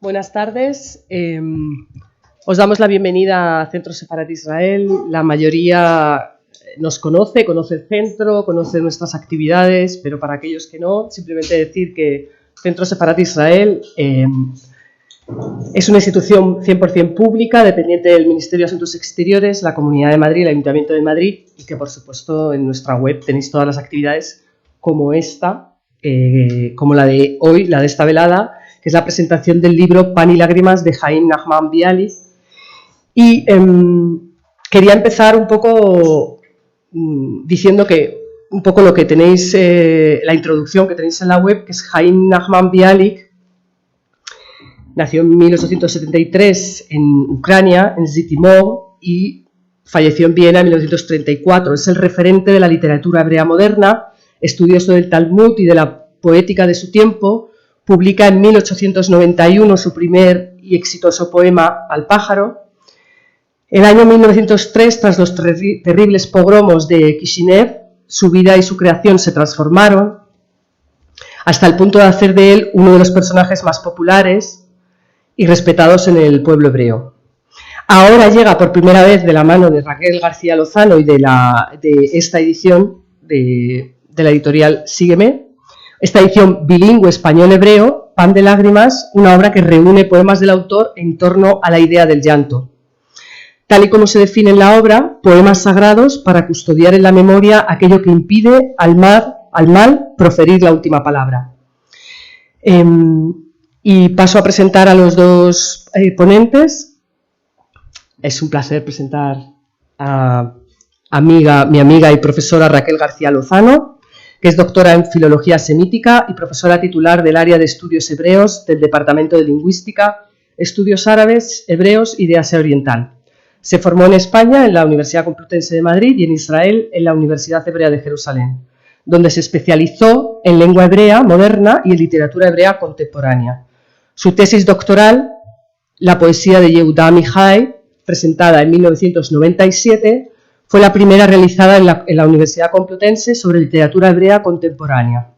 Buenas tardes. Os damos la bienvenida a Centro Sefarat Israel. La mayoría nos conoce el centro, conoce nuestras actividades, pero para aquellos que no, simplemente decir que Centro Sefarat Israel es una institución 100% pública, dependiente del Ministerio de Asuntos Exteriores, la Comunidad de Madrid, el Ayuntamiento de Madrid, y que, por supuesto, en nuestra web tenéis todas las actividades como esta, como la de hoy, la de esta velada, que es la presentación del libro Pan y Lágrimas de Haim Nachman Bialik. Y quería empezar un poco diciendo que un poco lo que tenéis, la introducción que tenéis en la web, que es Haim Nachman Bialik. Nació en 1873 en Ucrania, en Zhytomyr, y falleció en Viena en 1934. Es el referente de la literatura hebrea moderna, estudioso del Talmud y de la poética de su tiempo. Publica en 1891 su primer y exitoso poema Al pájaro. En el año 1903, tras los terribles pogromos de Kishinev, su vida y su creación se transformaron hasta el punto de hacer de él uno de los personajes más populares y respetados en el pueblo hebreo. Ahora llega por primera vez de la mano de Raquel García Lozano y de esta edición de la editorial Sígueme, esta edición bilingüe español-hebreo, Pan de Lágrimas, una obra que reúne poemas del autor en torno a la idea del llanto. Tal y como se define en la obra, poemas sagrados para custodiar en la memoria aquello que impide al mal proferir la última palabra. Y paso a presentar a los dos ponentes. Es un placer presentar a mi amiga y profesora Raquel García Lozano, que es doctora en Filología Semítica y profesora titular del área de Estudios Hebreos del Departamento de Lingüística, Estudios Árabes, Hebreos y de Asia Oriental. Se formó en España en la Universidad Complutense de Madrid y en Israel en la Universidad Hebrea de Jerusalén, donde se especializó en lengua hebrea moderna y en literatura hebrea contemporánea. Su tesis doctoral, la poesía de Yehuda Amichai, presentada en 1997, fue la primera realizada en la Universidad Complutense sobre literatura hebrea contemporánea.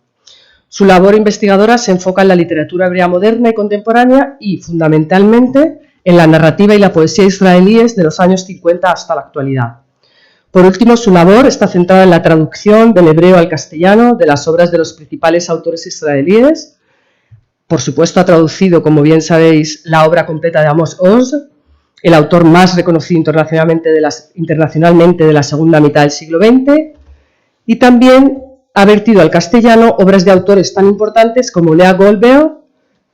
Su labor investigadora se enfoca en la literatura hebrea moderna y contemporánea y, fundamentalmente, en la narrativa y la poesía israelíes de los años 50 hasta la actualidad. Por último, su labor está centrada en la traducción del hebreo al castellano de las obras de los principales autores israelíes. Por supuesto, ha traducido, como bien sabéis, la obra completa de Amos Oz, el autor más reconocido internacionalmente de la segunda mitad del siglo XX, y también ha vertido al castellano obras de autores tan importantes como Lea Goldberg,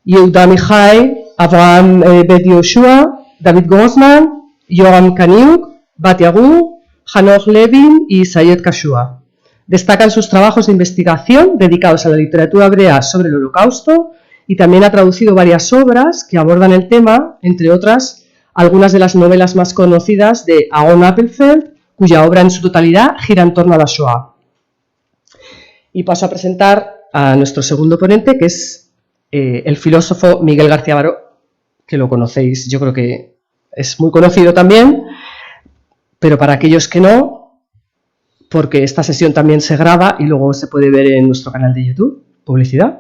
Yehuda Amichai, Avraham Ben Yoshua, David Grossman, Yoram Kaniuk, Bat Yagur, Hanoch Levin y Sayed Kashua. Destacan sus trabajos de investigación dedicados a la literatura hebrea sobre el Holocausto y también ha traducido varias obras que abordan el tema, entre otras, algunas de las novelas más conocidas de Aaron Appelfeld, cuya obra en su totalidad gira en torno a la Shoah. Y paso a presentar a nuestro segundo ponente, que es el filósofo Miguel García Baró, que lo conocéis, yo creo que es muy conocido también, pero para aquellos que no, porque esta sesión también se graba y luego se puede ver en nuestro canal de YouTube, publicidad.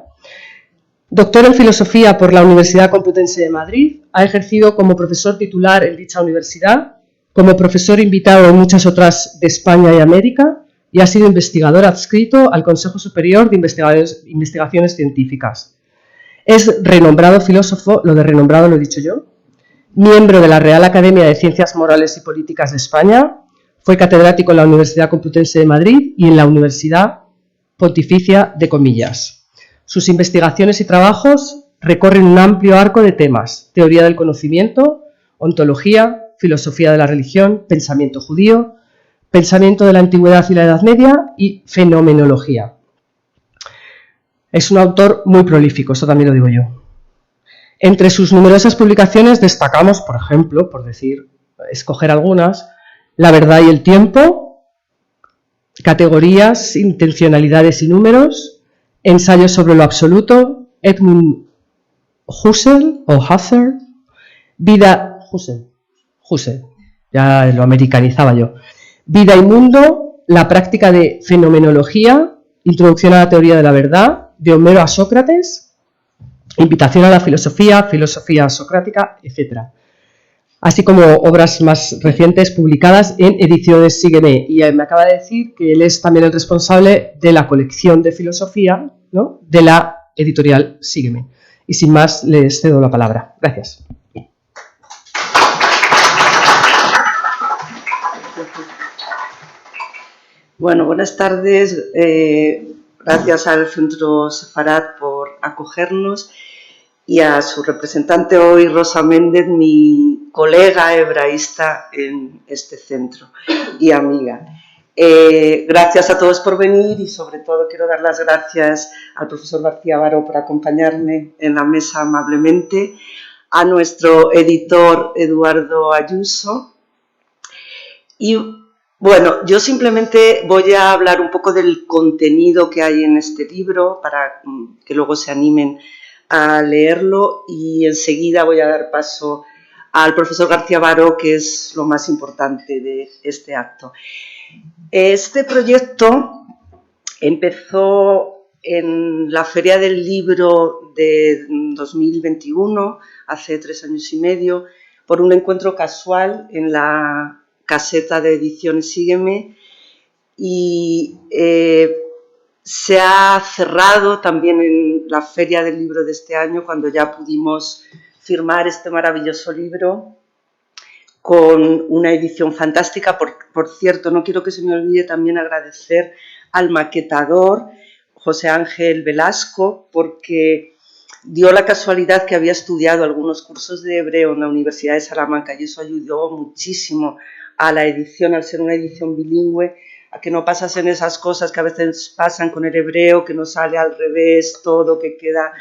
Doctor en Filosofía por la Universidad Complutense de Madrid, ha ejercido como profesor titular en dicha universidad, como profesor invitado en muchas otras de España y América, y ha sido investigador adscrito al Consejo Superior de Investigaciones Científicas. Es renombrado filósofo, lo de renombrado lo he dicho yo, miembro de la Real Academia de Ciencias Morales y Políticas de España, fue catedrático en la Universidad Complutense de Madrid y en la Universidad Pontificia de Comillas. Sus investigaciones y trabajos recorren un amplio arco de temas: teoría del conocimiento, ontología, filosofía de la religión, pensamiento judío, pensamiento de la antigüedad y la Edad Media y fenomenología. Es un autor muy prolífico, eso también lo digo yo. Entre sus numerosas publicaciones destacamos, por ejemplo, por escoger algunas, La verdad y el tiempo, Categorías, intencionalidades y números, Ensayos sobre lo absoluto, Edmund Husserl, Husserl, ya lo americanizaba yo, Vida y mundo, la práctica de fenomenología, Introducción a la teoría de la verdad, de Homero a Sócrates, Invitación a la filosofía, filosofía socrática, etc. Así como obras más recientes publicadas en Ediciones Sígueme. Y me acaba de decir que él es también el responsable de la colección de filosofía, ¿no?, de la editorial Sígueme. Y sin más, les cedo la palabra. Gracias. Bueno, buenas tardes. Gracias al Centro Sefarat por acogernos y a su representante hoy, Rosa Méndez, mi colega hebraísta en este centro y amiga. Gracias a todos por venir y sobre todo quiero dar las gracias al profesor García Baró por acompañarme en la mesa amablemente, a nuestro editor Eduardo Ayuso y bueno, yo simplemente voy a hablar un poco del contenido que hay en este libro para que luego se animen a leerlo y enseguida voy a dar paso al profesor García Baró, que es lo más importante de este acto. Este proyecto empezó en la Feria del Libro de 2021, hace 3 años y medio, por un encuentro casual en la caseta de Ediciones Sígueme y se ha cerrado también en la Feria del Libro de este año, cuando ya pudimos firmar este maravilloso libro con una edición fantástica. Por cierto, no quiero que se me olvide también agradecer al maquetador José Ángel Velasco, porque dio la casualidad que había estudiado algunos cursos de hebreo en la Universidad de Salamanca y eso ayudó muchísimo a la edición, al ser una edición bilingüe, a que no pasasen esas cosas que a veces pasan con el hebreo, que no sale al revés todo, que queda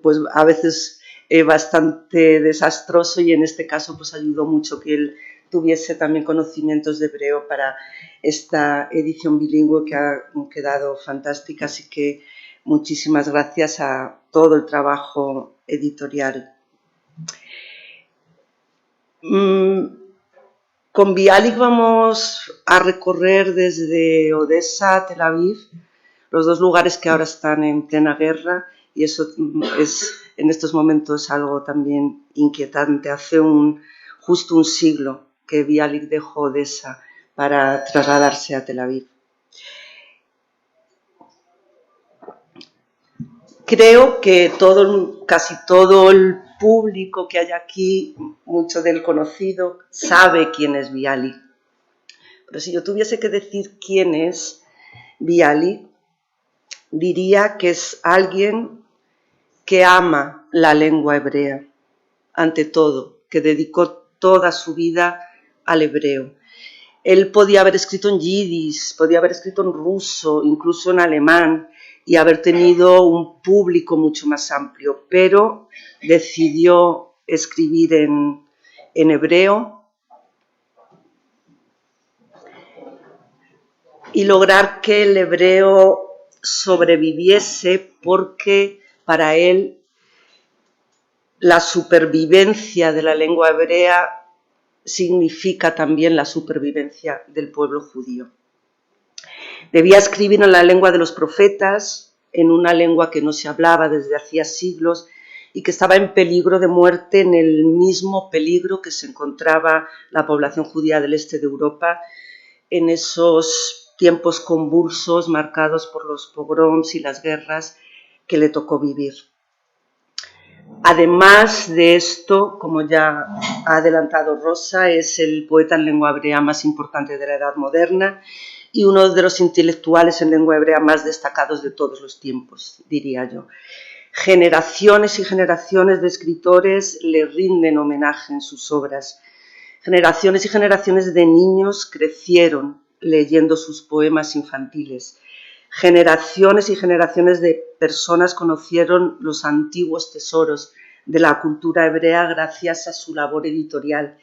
pues a veces bastante desastroso, y en este caso pues ayudó mucho que él tuviese también conocimientos de hebreo para esta edición bilingüe que ha quedado fantástica, así que muchísimas gracias a todo el trabajo editorial. Con Bialik vamos a recorrer desde Odessa a Tel Aviv, los dos lugares que ahora están en plena guerra, y eso es en estos momentos algo también inquietante. Hace justo un siglo que Bialik dejó Odessa para trasladarse a Tel Aviv. Creo que casi todo el público que hay aquí, mucho del conocido, sabe quién es Bialik. Pero si yo tuviese que decir quién es Bialik, diría que es alguien que ama la lengua hebrea, ante todo, que dedicó toda su vida al hebreo. Él podía haber escrito en yiddish, podía haber escrito en ruso, incluso en alemán, y haber tenido un público mucho más amplio, pero decidió escribir en hebreo y lograr que el hebreo sobreviviese, porque para él la supervivencia de la lengua hebrea significa también la supervivencia del pueblo judío. Debía escribir en la lengua de los profetas, en una lengua que no se hablaba desde hacía siglos y que estaba en peligro de muerte, en el mismo peligro que se encontraba la población judía del este de Europa en esos tiempos convulsos marcados por los pogroms y las guerras que le tocó vivir. Además de esto, como ya ha adelantado Rosa, es el poeta en lengua hebrea más importante de la Edad Moderna y uno de los intelectuales en lengua hebrea más destacados de todos los tiempos, diría yo. Generaciones y generaciones de escritores le rinden homenaje en sus obras. Generaciones y generaciones de niños crecieron leyendo sus poemas infantiles. Generaciones y generaciones de personas conocieron los antiguos tesoros de la cultura hebrea gracias a su labor editorial.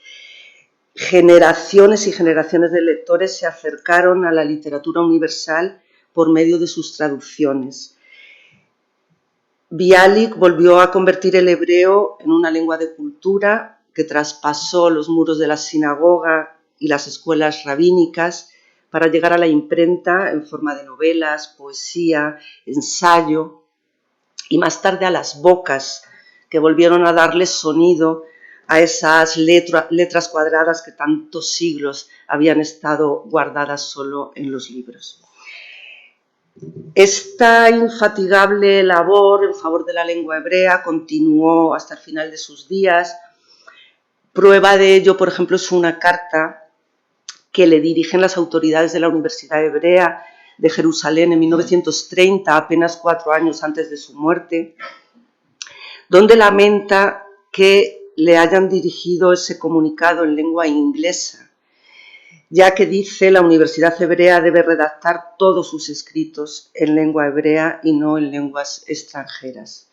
Generaciones y generaciones de lectores se acercaron a la literatura universal por medio de sus traducciones. Bialik volvió a convertir el hebreo en una lengua de cultura que traspasó los muros de la sinagoga y las escuelas rabínicas para llegar a la imprenta en forma de novelas, poesía, ensayo. y más tarde a las bocas, que volvieron a darle sonido a esas letras cuadradas que tantos siglos habían estado guardadas solo en los libros. Esta infatigable labor en favor de la lengua hebrea continuó hasta el final de sus días. Prueba de ello, por ejemplo, es una carta que le dirigen las autoridades de la Universidad Hebrea de Jerusalén en 1930, apenas 4 años antes de su muerte, donde lamenta que le hayan dirigido ese comunicado en lengua inglesa, ya que dice la Universidad Hebrea debe redactar todos sus escritos en lengua hebrea y no en lenguas extranjeras.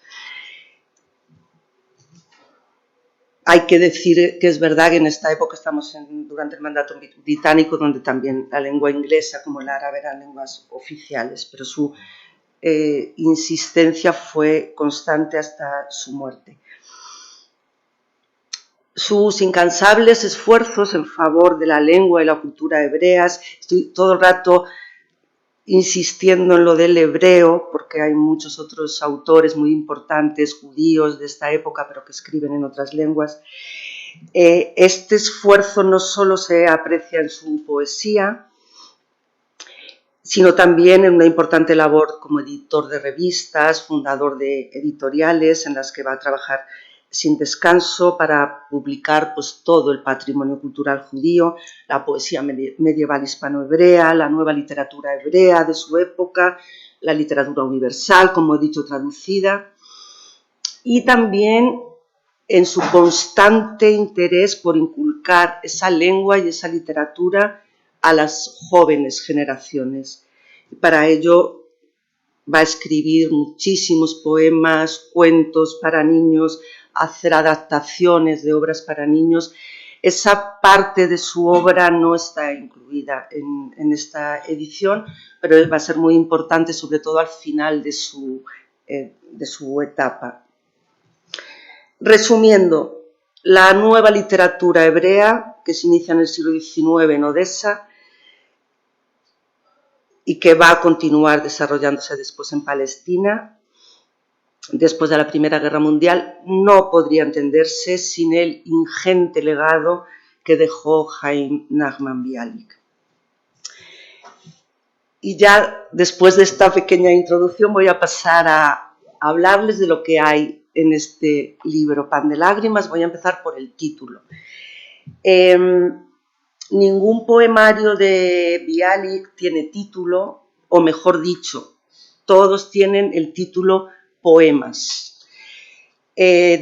Hay que decir que es verdad que en esta época estamos durante el mandato británico, donde también la lengua inglesa como el árabe eran lenguas oficiales, pero su insistencia fue constante hasta su muerte. Sus incansables esfuerzos en favor de la lengua y la cultura hebreas, estoy todo el rato insistiendo en lo del hebreo, porque hay muchos otros autores muy importantes, judíos de esta época, pero que escriben en otras lenguas. Este esfuerzo no solo se aprecia en su poesía, sino también en una importante labor como editor de revistas, fundador de editoriales en las que va a trabajar sin descanso para publicar pues, todo el patrimonio cultural judío, la poesía medieval hispano-hebrea, la nueva literatura hebrea de su época, la literatura universal, como he dicho, traducida, y también en su constante interés por inculcar esa lengua y esa literatura a las jóvenes generaciones. Para ello va a escribir muchísimos poemas, cuentos para niños, hacer adaptaciones de obras para niños. Esa parte de su obra no está incluida en esta edición, pero va a ser muy importante, sobre todo al final de su etapa. Resumiendo, la nueva literatura hebrea, que se inicia en el siglo XIX en Odessa y que va a continuar desarrollándose después en Palestina, después de la Primera Guerra Mundial, no podría entenderse sin el ingente legado que dejó Chaim Nachman Bialik. Y ya después de esta pequeña introducción voy a pasar a hablarles de lo que hay en este libro, Pan de Lágrimas. Voy a empezar por el título. Ningún poemario de Bialik tiene título, o mejor dicho, todos tienen el título poemas.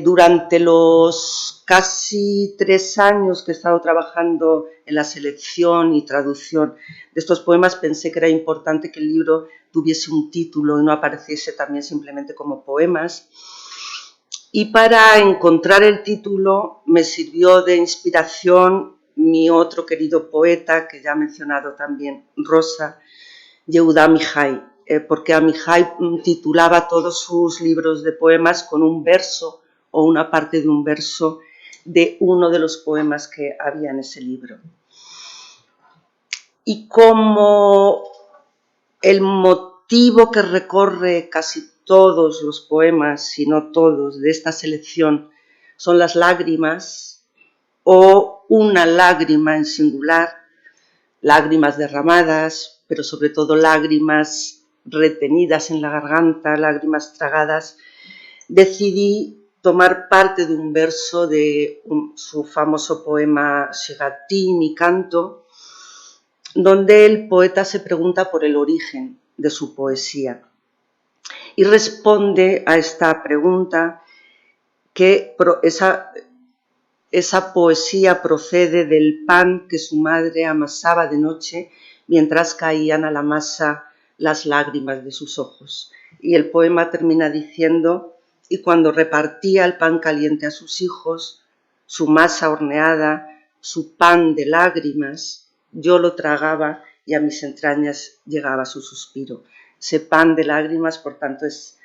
Durante los casi 3 años que he estado trabajando en la selección y traducción de estos poemas, pensé que era importante que el libro tuviese un título y no apareciese también simplemente como poemas. Y para encontrar el título me sirvió de inspiración mi otro querido poeta, que ya ha mencionado también Rosa, Yehuda Amichai, porque Amichai titulaba todos sus libros de poemas con un verso o una parte de un verso de uno de los poemas que había en ese libro. Y como el motivo que recorre casi todos los poemas, si no todos, de esta selección son las lágrimas o una lágrima en singular, lágrimas derramadas, pero sobre todo lágrimas retenidas en la garganta, lágrimas tragadas, decidí tomar parte de un verso de su famoso poema Shirati, mi canto, donde el poeta se pregunta por el origen de su poesía y responde a esta pregunta que esa poesía procede del pan que su madre amasaba de noche mientras caían a la masa las lágrimas de sus ojos. Y el poema termina diciendo: y cuando repartía el pan caliente a sus hijos, su masa horneada, su pan de lágrimas, yo lo tragaba y a mis entrañas llegaba su suspiro. Ese pan de lágrimas, por tanto, es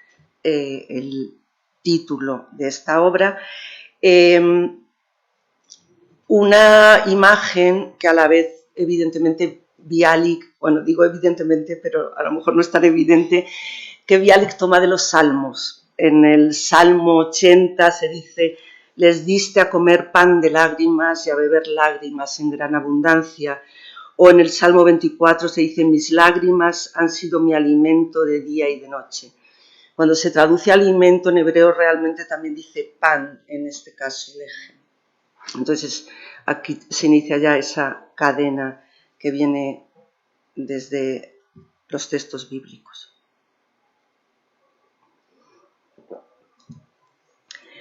el título de esta obra. Una imagen que a la vez, evidentemente, Bialik, bueno, digo evidentemente, pero a lo mejor no es tan evidente, que Bialik toma de los Salmos. en el Salmo 80 se dice: les diste a comer pan de lágrimas y a beber lágrimas en gran abundancia. O en el Salmo 24 se dice: mis lágrimas han sido mi alimento de día y de noche. Cuando se traduce alimento en hebreo realmente también dice pan, en este caso leje. Entonces aquí se inicia ya esa cadena que viene desde los textos bíblicos.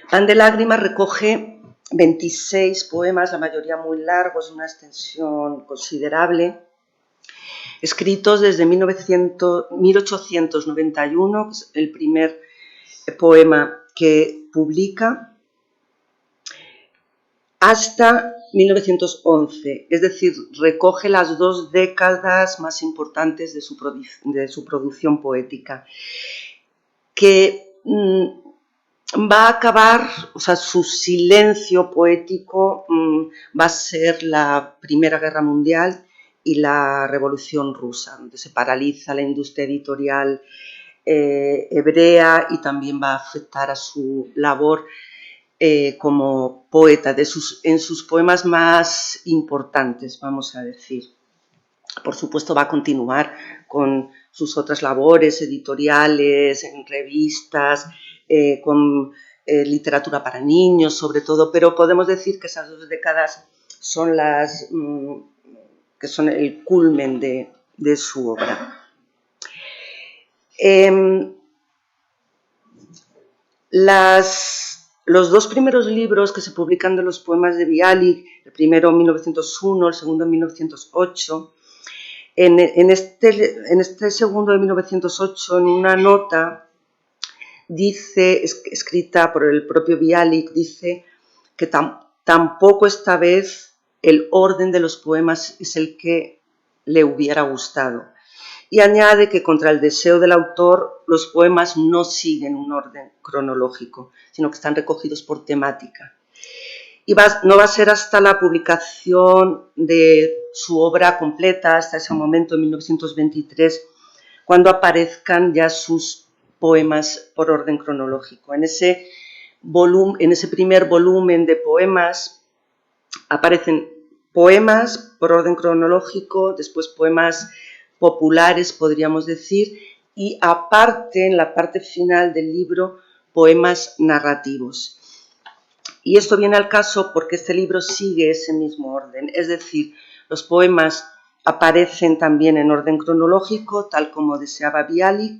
Pan de lágrimas recoge 26 poemas, la mayoría muy largos, una extensión considerable, escritos desde 1891, que es el primer poema que publica, hasta 1911, es decir, recoge las 2 décadas más importantes de su producción poética, que va a acabar, o sea, su silencio poético va a ser la Primera Guerra Mundial y la Revolución Rusa, donde se paraliza la industria editorial hebrea y también va a afectar a su labor como poeta, en sus poemas más importantes, vamos a decir. Por supuesto va a continuar con sus otras labores editoriales, en revistas, con literatura para niños sobre todo, pero podemos decir que esas 2 décadas son las que son el culmen de su obra. Los 2 primeros libros que se publican de los poemas de Bialik, el primero en 1901, el segundo en 1908, en este segundo de 1908, en una nota, dice, escrita por el propio Bialik, dice que tampoco esta vez el orden de los poemas es el que le hubiera gustado. Y añade que contra el deseo del autor los poemas no siguen un orden cronológico, sino que están recogidos por temática. Y no va a ser hasta la publicación de su obra completa, hasta ese momento, en 1923, cuando aparezcan ya sus poemas por orden cronológico. En ese primer volumen de poemas aparecen poemas por orden cronológico, después poemas populares, podríamos decir, y aparte, en la parte final del libro, poemas narrativos. Y esto viene al caso porque este libro sigue ese mismo orden, es decir, los poemas aparecen también en orden cronológico, tal como deseaba Bialik,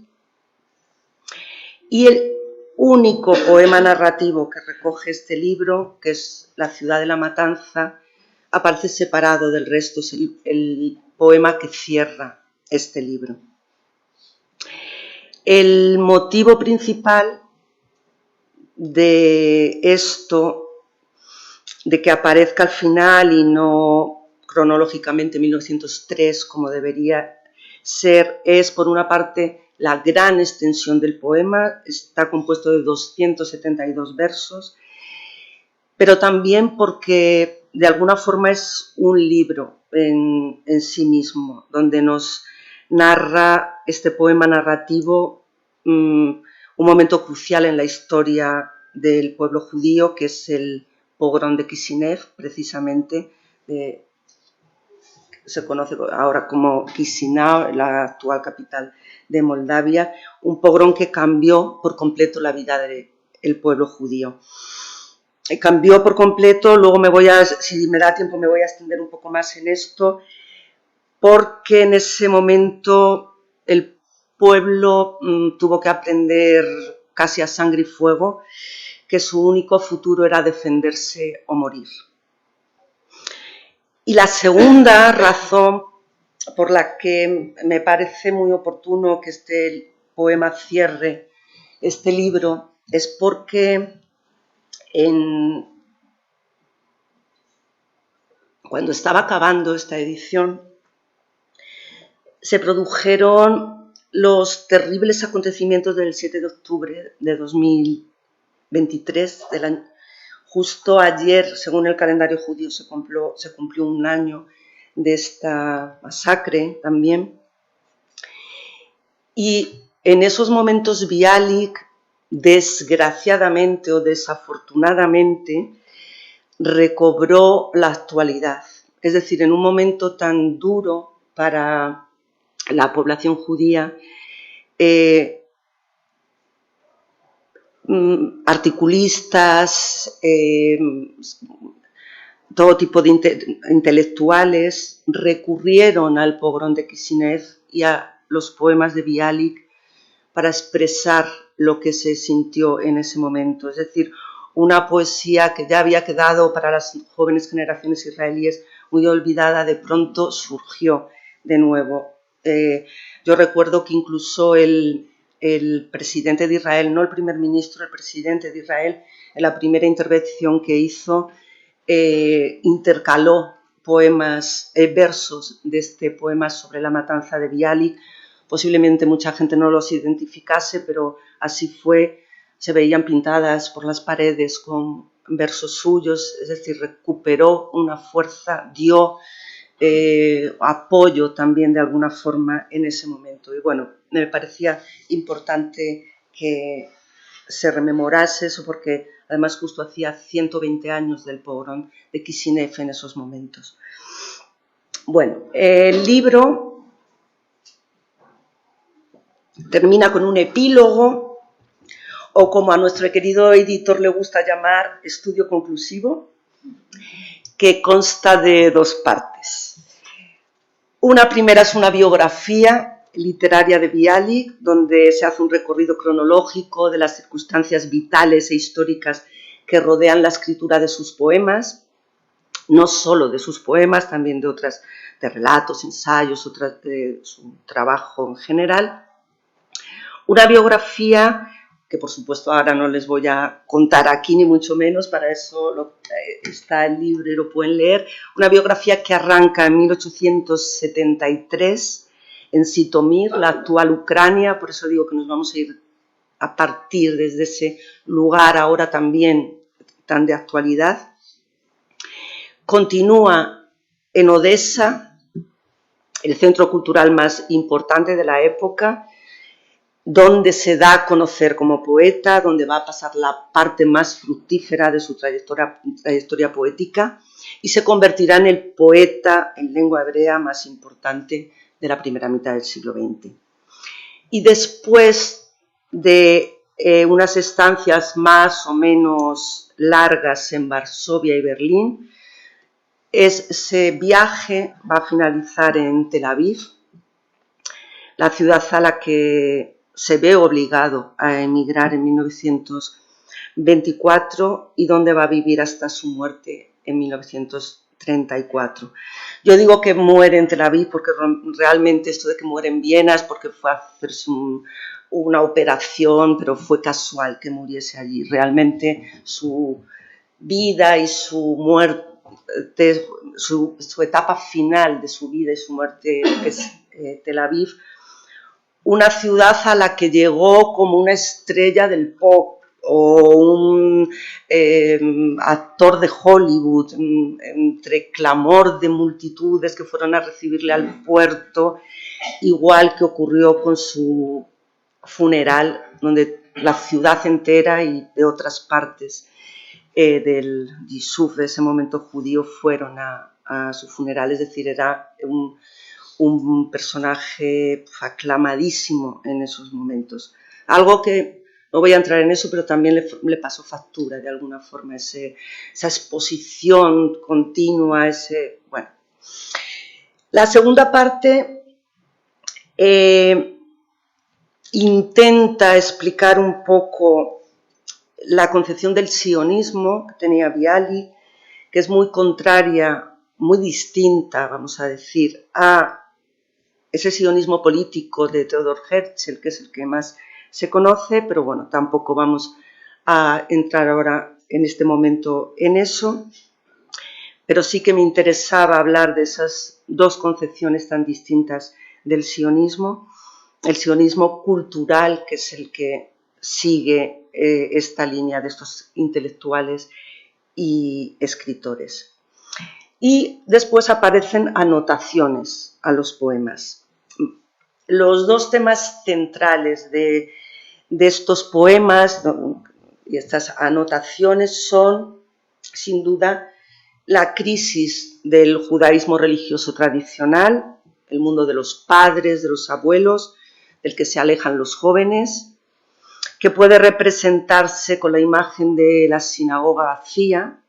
y el único poema narrativo que recoge este libro, que es La ciudad de la matanza, aparece separado del resto, es el poema que cierra este libro. El motivo principal de esto, de que aparezca al final y no cronológicamente 1903 como debería ser, es por una parte la gran extensión del poema, está compuesto de 272 versos, pero también porque de alguna forma es un libro en sí mismo, donde nos narra este poema narrativo un momento crucial en la historia del pueblo judío, que es el pogrom de Kishinev, precisamente, se conoce ahora como Chisinau, la actual capital de Moldavia, un pogrom que cambió por completo la vida del pueblo judío. Cambió por completo, luego si me da tiempo me voy a extender un poco más en esto, porque en ese momento el pueblo tuvo que aprender casi a sangre y fuego que su único futuro era defenderse o morir. Y la segunda razón por la que me parece muy oportuno que este poema cierre este libro es porque cuando estaba acabando esta edición se produjeron los terribles acontecimientos del 7 de octubre de 2023, justo ayer, según el calendario judío, se cumplió un año de esta masacre también. Y en esos momentos Bialik desgraciadamente o desafortunadamente, recobró la actualidad. Es decir, en un momento tan duro para la población judía, articulistas, todo tipo de intelectuales recurrieron al pogrom de Kishinev y a los poemas de Bialik para expresar lo que se sintió en ese momento. Es decir, una poesía que ya había quedado para las jóvenes generaciones israelíes muy olvidada, de pronto surgió de nuevo. Yo recuerdo que incluso el presidente de Israel, no el primer ministro, el presidente de Israel, en la primera intervención que hizo, intercaló poemas, versos de este poema sobre la matanza de Bialik. Posiblemente mucha gente no los identificase, pero así fue. Se veían pintadas por las paredes con versos suyos, es decir, recuperó una fuerza, dio apoyo también de alguna forma en ese momento. Y bueno, me parecía importante que se rememorase eso porque además justo hacía 120 años del pogrom de Kishinev en esos momentos. Bueno, el libro termina con un epílogo, o como a nuestro querido editor le gusta llamar, estudio conclusivo, que consta de dos partes. Una primera es una biografía literaria de Bialik, donde se hace un recorrido cronológico de las circunstancias vitales e históricas que rodean la escritura de sus poemas, no solo de sus poemas, también de otras, de relatos, ensayos, otras de su trabajo en general. Una biografía que por supuesto ahora no les voy a contar aquí ni mucho menos, para eso está el libro y lo pueden leer, una biografía que arranca en 1873 en Sitomir, la actual Ucrania, por eso digo que nos vamos a ir a partir desde ese lugar ahora también tan de actualidad. Continúa en Odessa, el centro cultural más importante de la época, donde se da a conocer como poeta, donde va a pasar la parte más fructífera de su trayectoria poética y se convertirá en el poeta en lengua hebrea más importante de la primera mitad del siglo XX. Y después de unas estancias más o menos largas en Varsovia y Berlín, ese viaje va a finalizar en Tel Aviv, la ciudad a la que se ve obligado a emigrar en 1924 y donde va a vivir hasta su muerte en 1934. Yo digo que muere en Tel Aviv porque realmente esto de que muere en Viena es porque fue a hacerse una operación, pero fue casual que muriese allí. Realmente su vida y su muerte, su etapa final de su vida y su muerte es Tel Aviv, una ciudad a la que llegó como una estrella del pop o un actor de Hollywood, entre clamor de multitudes que fueron a recibirle al puerto, igual que ocurrió con su funeral, donde la ciudad entera y de otras partes del Yishuv, de ese momento judío, fueron a su funeral. Es decir, era un personaje aclamadísimo en esos momentos. Algo que, no voy a entrar en eso, pero también le pasó factura de alguna forma, esa exposición continua, bueno. La segunda parte intenta explicar un poco la concepción del sionismo que tenía Bialik, que es muy contraria, muy distinta, vamos a decir, a ese sionismo político de Theodor Herzl, que es el que más se conoce, pero bueno, tampoco vamos a entrar ahora en este momento en eso, pero sí que me interesaba hablar de esas dos concepciones tan distintas del sionismo, el sionismo cultural, que es el que sigue esta línea de estos intelectuales y escritores. Y después aparecen anotaciones a los poemas. Los dos temas centrales de de estos poemas y estas anotaciones son, sin duda, la crisis del judaísmo religioso tradicional, el mundo de los padres, de los abuelos, del que se alejan los jóvenes, que puede representarse con la imagen de la sinagoga vacía,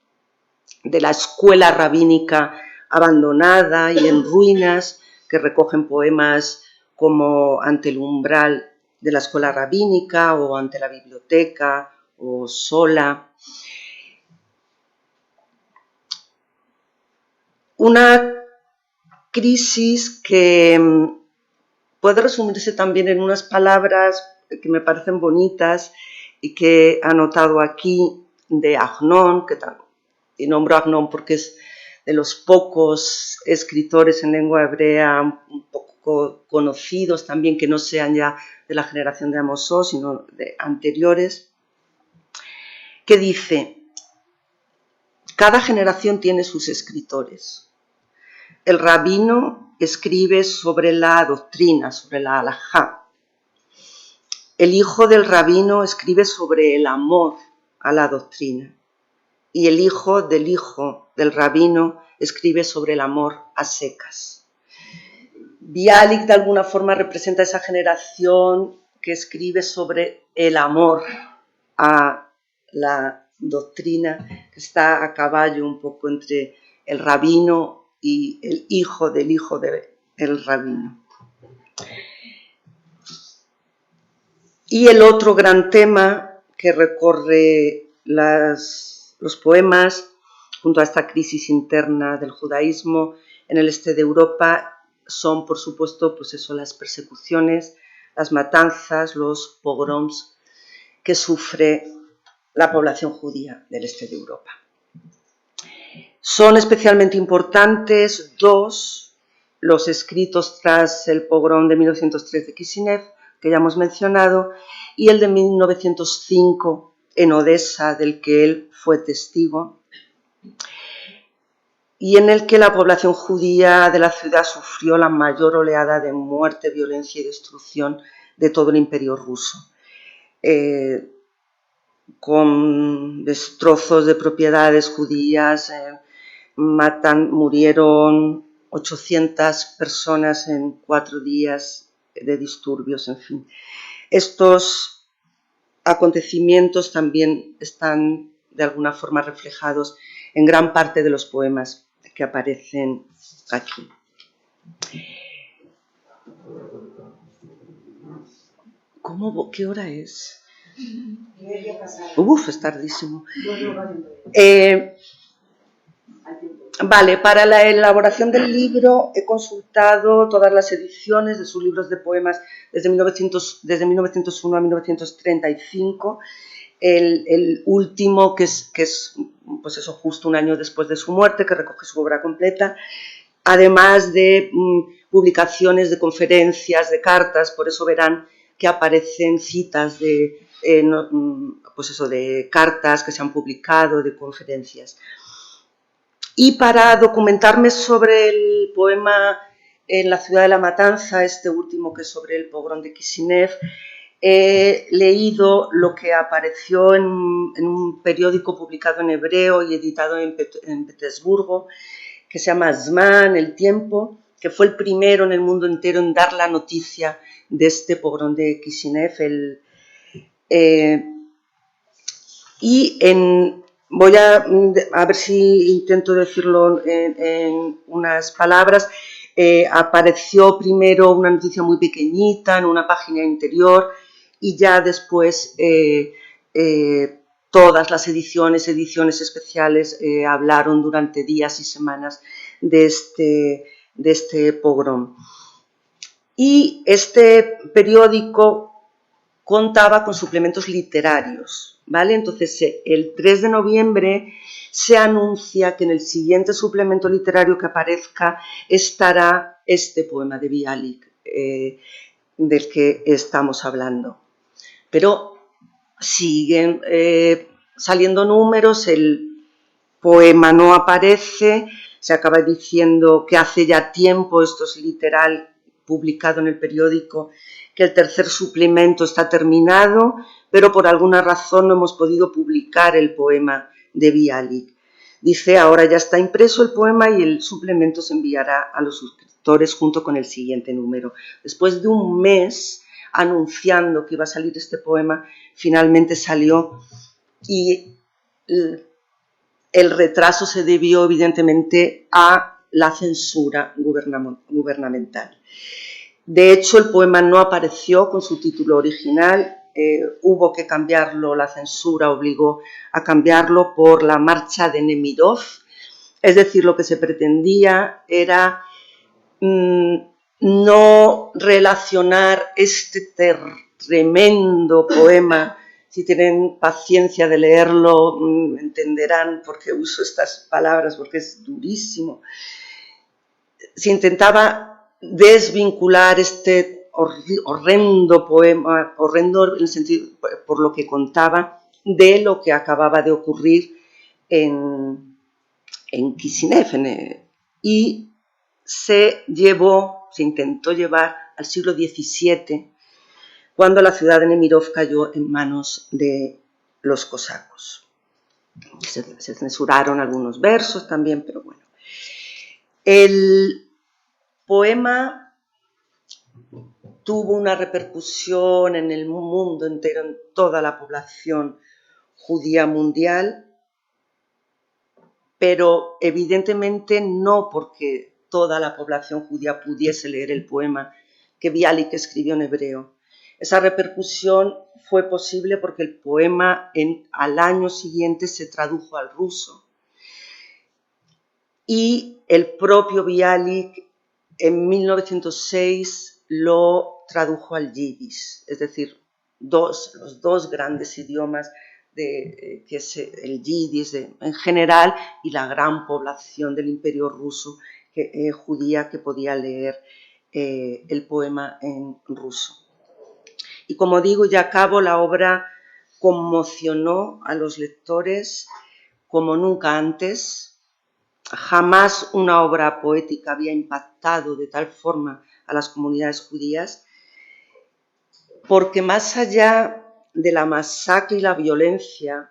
de la escuela rabínica abandonada y en ruinas, que recogen poemas como Ante el umbral de la escuela rabínica o Ante la biblioteca o Sola. Una crisis que puede resumirse también en unas palabras que me parecen bonitas y que he anotado aquí de Agnon, y nombro a Agnon porque es de los pocos escritores en lengua hebrea un poco conocidos también, que no sean ya de la generación de Amos Oz, sino de anteriores, que dice: cada generación tiene sus escritores. El rabino escribe sobre la doctrina, sobre la halajá. El hijo del rabino escribe sobre el amor a la doctrina. Y el hijo del rabino escribe sobre el amor a secas. Bialik de alguna forma representa esa generación que escribe sobre el amor a la doctrina, que está a caballo un poco entre el rabino y el hijo del rabino. Y el otro gran tema que recorre los poemas, junto a esta crisis interna del judaísmo en el este de Europa, son, por supuesto, las persecuciones, las matanzas, los pogroms que sufre la población judía del este de Europa. Son especialmente importantes los escritos tras el pogrom de 1903 de Kishinev, que ya hemos mencionado, y el de 1905 en Odessa, del que él fue testigo, y en el que la población judía de la ciudad sufrió la mayor oleada de muerte, violencia y destrucción de todo el imperio ruso, con destrozos de propiedades judías, murieron 800 personas en 4 días de disturbios, en fin. Estos acontecimientos también están de alguna forma reflejados en gran parte de los poemas que aparecen aquí. ¿Qué hora es? Es tardísimo. Vale, para la elaboración del libro he consultado todas las ediciones de sus libros de poemas desde 1901 a 1935. El último, que es pues eso, justo un año después de su muerte, que recoge su obra completa, además de publicaciones de conferencias, de cartas. Por eso verán que aparecen citas de cartas que se han publicado, de conferencias. Y para documentarme sobre el poema En la ciudad de la matanza, este último que es sobre el pogrom de Kishinev, he leído lo que apareció en un periódico publicado en hebreo y editado en Petersburgo, que se llama Zman, El Tiempo, que fue el primero en el mundo entero en dar la noticia de este pogrom de Kishinev. Voy a ver si intento decirlo en unas palabras. Apareció primero una noticia muy pequeñita en una página interior y ya después todas las ediciones especiales hablaron durante días y semanas de este pogrom. Y este periódico contaba con suplementos literarios, ¿vale? Entonces, el 3 de noviembre se anuncia que en el siguiente suplemento literario que aparezca estará este poema de Bialik, del que estamos hablando. Pero siguen saliendo números, el poema no aparece, se acaba diciendo que hace ya tiempo, esto es literal, publicado en el periódico, que el tercer suplemento está terminado, pero por alguna razón no hemos podido publicar el poema de Bialik. Dice, ahora ya está impreso el poema y el suplemento se enviará a los suscriptores junto con el siguiente número. Después de un mes anunciando que iba a salir este poema, finalmente salió y el retraso se debió evidentemente a la censura gubernamental. De hecho, el poema no apareció con su título original, hubo que cambiarlo, la censura obligó a cambiarlo por La marcha de Nemirov, es decir, lo que se pretendía era no relacionar este tremendo poema. Si tienen paciencia de leerlo, entenderán por qué uso estas palabras, porque es durísimo. Se intentaba desvincular este horrendo poema, horrendo en el sentido por lo que contaba, de lo que acababa de ocurrir en Kishinev, y se intentó llevar al siglo XVII, cuando la ciudad de Nemirov cayó en manos de los cosacos. Se censuraron algunos versos también, pero bueno. El poema tuvo una repercusión en el mundo entero, en toda la población judía mundial, pero evidentemente no porque toda la población judía pudiese leer el poema que Bialik escribió en hebreo. Esa repercusión fue posible porque el poema al año siguiente se tradujo al ruso y el propio Bialik en 1906 lo tradujo al yiddish, es decir, los dos grandes idiomas que es el yiddish en general y la gran población del Imperio ruso judía que podía leer el poema en ruso. Y como digo, ya a cabo, la obra conmocionó a los lectores como nunca antes. Jamás una obra poética había impactado de tal forma a las comunidades judías, porque más allá de la masacre y la violencia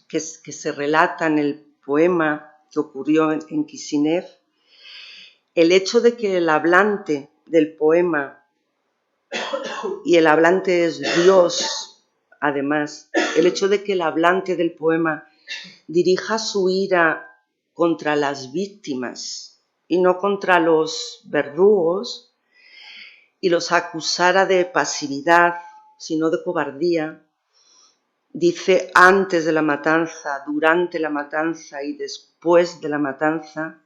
que se relata en el poema que ocurrió en Kishinev, el hecho de que el hablante del poema, y el hablante es Dios, además, el hecho de que el hablante del poema dirija su ira contra las víctimas y no contra los verdugos, y los acusara de pasividad, sino de cobardía. Dice antes de la matanza, durante la matanza y después de la matanza.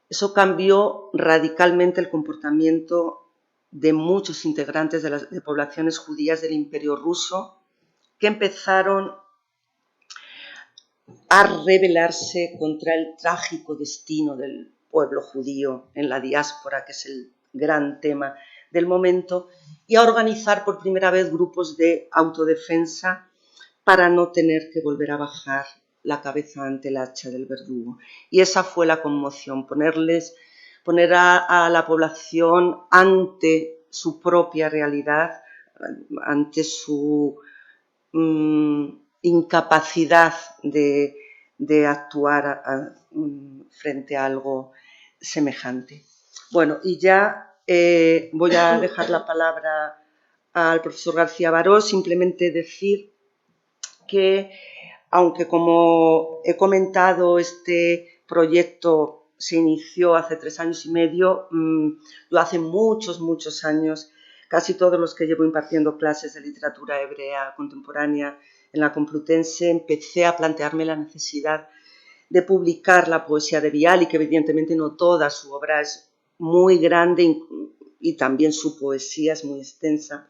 Eso cambió radicalmente el comportamiento de muchos integrantes de poblaciones judías del Imperio ruso, que empezaron a rebelarse contra el trágico destino del pueblo judío en la diáspora, que es el gran tema del momento, y a organizar por primera vez grupos de autodefensa para no tener que volver a bajar la cabeza ante el hacha del verdugo. Y esa fue la conmoción, poner a la población ante su propia realidad, ante su incapacidad de actuar frente a algo semejante. Bueno, y ya voy a dejar la palabra al profesor García Baró, simplemente decir que, aunque como he comentado, este proyecto se inició hace 3 años y medio, lo hace muchos años. Casi todos los que llevo impartiendo clases de literatura hebrea contemporánea en la Complutense, empecé a plantearme la necesidad de publicar la poesía de Bialik, que evidentemente no toda su obra es muy grande y también su poesía es muy extensa.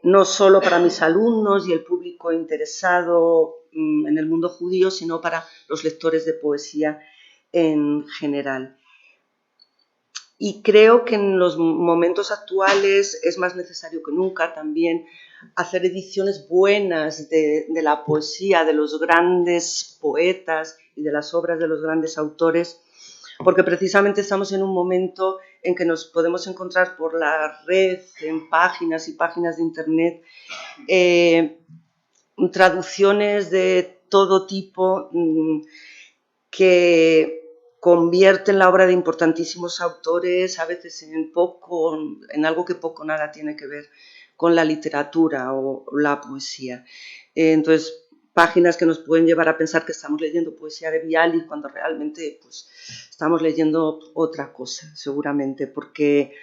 No solo para mis alumnos y el público interesado en el mundo judío, sino para los lectores de poesía en general. Y creo que en los momentos actuales es más necesario que nunca también hacer ediciones buenas de la poesía, de los grandes poetas y de las obras de los grandes autores, porque precisamente estamos en un momento en que nos podemos encontrar por la red, en páginas y páginas de internet, traducciones de todo tipo que convierten la obra de importantísimos autores a veces en algo que poco o nada tiene que ver con la literatura o la poesía. Entonces, páginas que nos pueden llevar a pensar que estamos leyendo poesía de Bialik cuando realmente pues, estamos leyendo otra cosa, seguramente, porque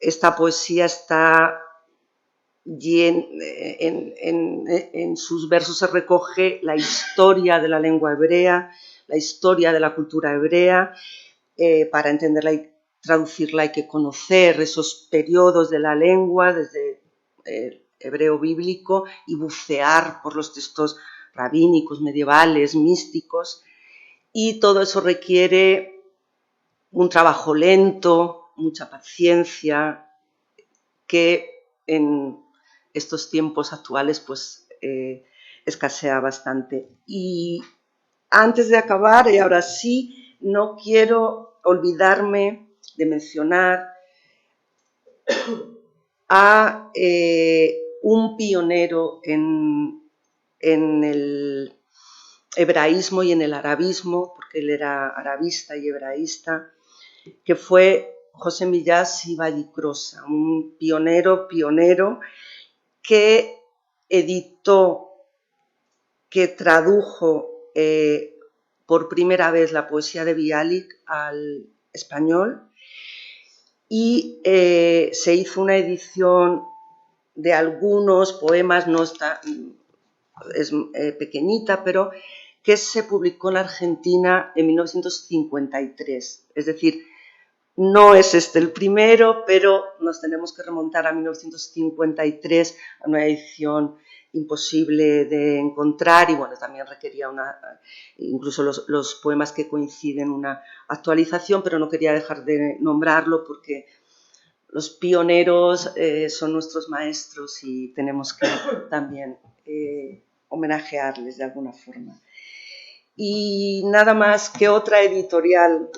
esta poesía está en sus versos se recoge la historia de la lengua hebrea, la historia de la cultura hebrea. Para entenderla y traducirla hay que conocer esos periodos de la lengua desde el hebreo bíblico y bucear por los textos rabínicos, medievales, místicos, y todo eso requiere un trabajo lento, mucha paciencia, que en estos tiempos actuales pues escasea bastante. Y antes de acabar, y ahora sí, no quiero olvidarme de mencionar a un pionero en el hebraísmo y en el arabismo, porque él era arabista y hebraísta, que fue José Millás y Vallicrosa, un pionero que editó, que tradujo por primera vez la poesía de Bialik al español y se hizo una edición de algunos poemas, no está, es pequeñita, pero que se publicó en Argentina en 1953. Es decir, no es este el primero, pero nos tenemos que remontar a 1953, a una edición imposible de encontrar y bueno, también requería incluso los poemas que coinciden, una actualización, pero no quería dejar de nombrarlo porque los pioneros son nuestros maestros y tenemos que también homenajearles de alguna forma. Y nada más que otra editorial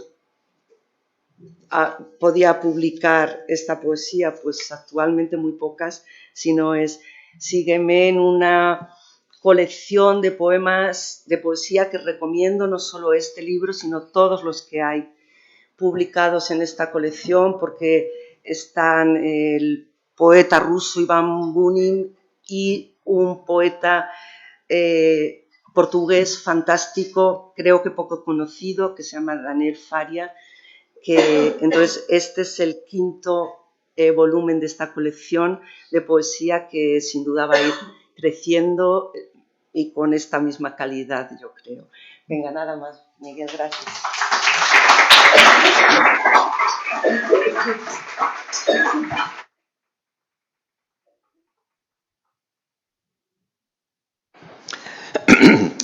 podía publicar esta poesía, pues actualmente muy pocas, sino sígueme en una colección de poemas, de poesía que recomiendo, no solo este libro, sino todos los que hay publicados en esta colección, porque están el poeta ruso Iván Bunin y un poeta portugués fantástico, creo que poco conocido, que se llama Daniel Faria, que entonces este es el quinto volumen de esta colección de poesía que sin duda va a ir creciendo y con esta misma calidad, yo creo. Venga, nada más. Miguel, gracias.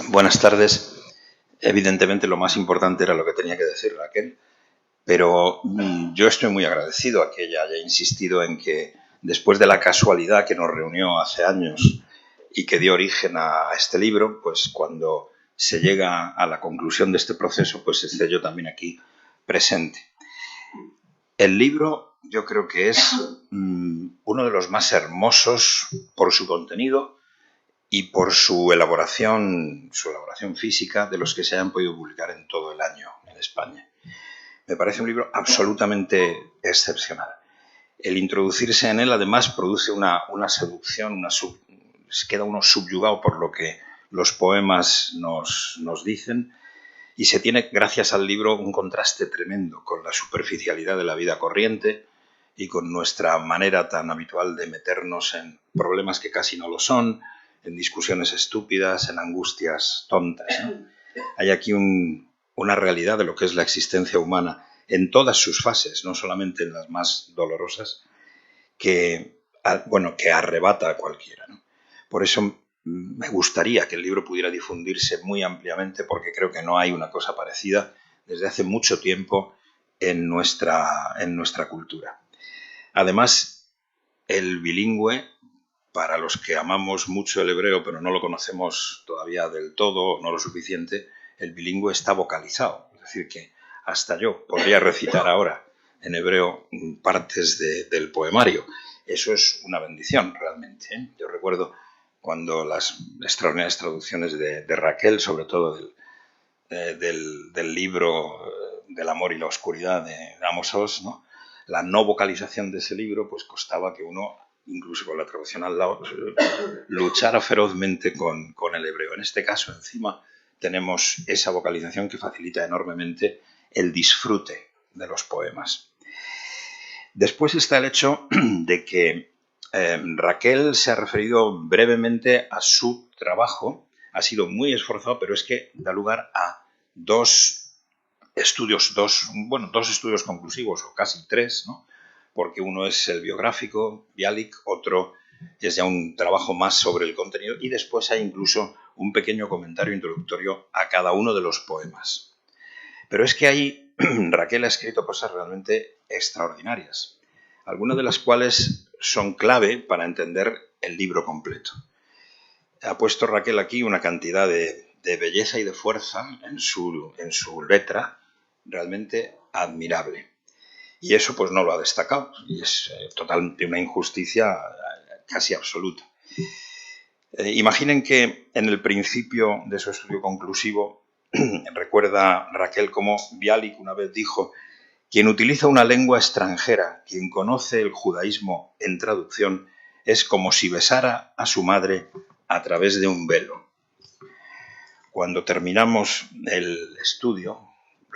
Buenas tardes. Evidentemente lo más importante era lo que tenía que decir Raquel, pero yo estoy muy agradecido a que ella haya insistido en que después de la casualidad que nos reunió hace años y que dio origen a este libro, pues cuando se llega a la conclusión de este proceso, pues esté yo también aquí presente. El libro yo creo que es uno de los más hermosos por su contenido y por su elaboración física de los que se hayan podido publicar en todo el año en España. Me parece un libro absolutamente excepcional. El introducirse en él, además, produce una seducción, queda uno subyugado por lo que los poemas nos dicen, y se tiene, gracias al libro, un contraste tremendo con la superficialidad de la vida corriente y con nuestra manera tan habitual de meternos en problemas que casi no lo son, en discusiones estúpidas, en angustias tontas, ¿no? Hay aquí una realidad de lo que es la existencia humana en todas sus fases, no solamente en las más dolorosas, que arrebata a cualquiera, ¿no? Por eso me gustaría que el libro pudiera difundirse muy ampliamente, porque creo que no hay una cosa parecida desde hace mucho tiempo en nuestra cultura. Además, el bilingüe, para los que amamos mucho el hebreo pero no lo conocemos todavía del todo, no lo suficiente, el bilingüe está vocalizado. Es decir, que hasta yo podría recitar ahora en hebreo partes del poemario. Eso es una bendición realmente, ¿eh? Yo recuerdo cuando las extraordinarias traducciones de Raquel, sobre todo del libro del amor y la oscuridad de Amos Oz, ¿no? La no vocalización de ese libro pues costaba que uno, incluso con la traducción al lado, luchara ferozmente con el hebreo. En este caso, encima, tenemos esa vocalización que facilita enormemente el disfrute de los poemas. Después está el hecho de que Raquel se ha referido brevemente a su trabajo. Ha sido muy esforzado, pero es que da lugar a dos estudios conclusivos, o casi tres, ¿no? Porque uno es el biográfico, Bialik, otro es ya un trabajo más sobre el contenido, y después hay incluso un pequeño comentario introductorio a cada uno de los poemas. Pero es que ahí Raquel ha escrito cosas realmente extraordinarias, algunas de las cuales son clave para entender el libro completo. Ha puesto Raquel aquí una cantidad de belleza y de fuerza en su letra realmente admirable. Y eso pues no lo ha destacado, y es totalmente una injusticia casi absoluta. Imaginen que en el principio de su estudio conclusivo recuerda Raquel cómo Bialik una vez dijo: quien utiliza una lengua extranjera, quien conoce el judaísmo en traducción, es como si besara a su madre a través de un velo. Cuando terminamos el estudio,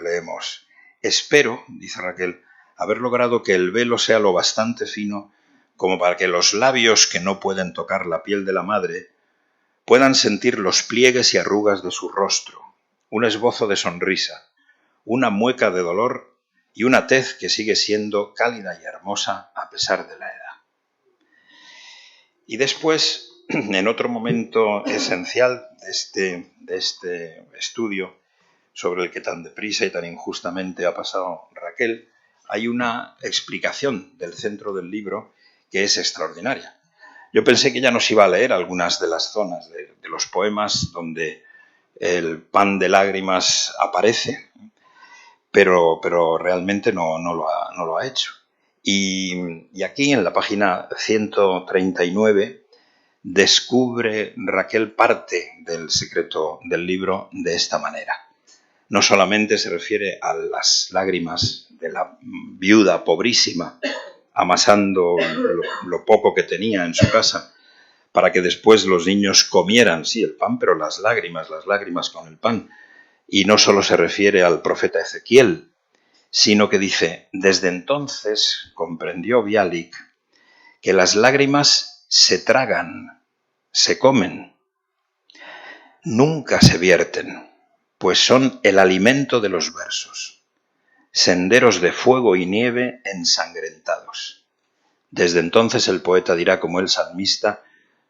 leemos: espero, dice Raquel, haber logrado que el velo sea lo bastante fino como para que los labios que no pueden tocar la piel de la madre puedan sentir los pliegues y arrugas de su rostro, un esbozo de sonrisa, una mueca de dolor y una tez que sigue siendo cálida y hermosa a pesar de la edad. Y después, en otro momento esencial de este estudio, sobre el que tan deprisa y tan injustamente ha pasado Raquel, hay una explicación del centro del libro que es extraordinaria. Yo pensé que ella nos iba a leer algunas de las zonas de los poemas donde el pan de lágrimas aparece, pero realmente no lo ha hecho. Y aquí, en la página 139, descubre Raquel parte del secreto del libro de esta manera. No solamente se refiere a las lágrimas de la viuda pobrísima, amasando lo poco que tenía en su casa, para que después los niños comieran, sí, el pan, pero las lágrimas con el pan. Y no solo se refiere al profeta Ezequiel, sino que dice: desde entonces comprendió Bialik que las lágrimas se tragan, se comen, nunca se vierten, pues son el alimento de los versos, senderos de fuego y nieve ensangrentados. Desde entonces el poeta dirá como el salmista: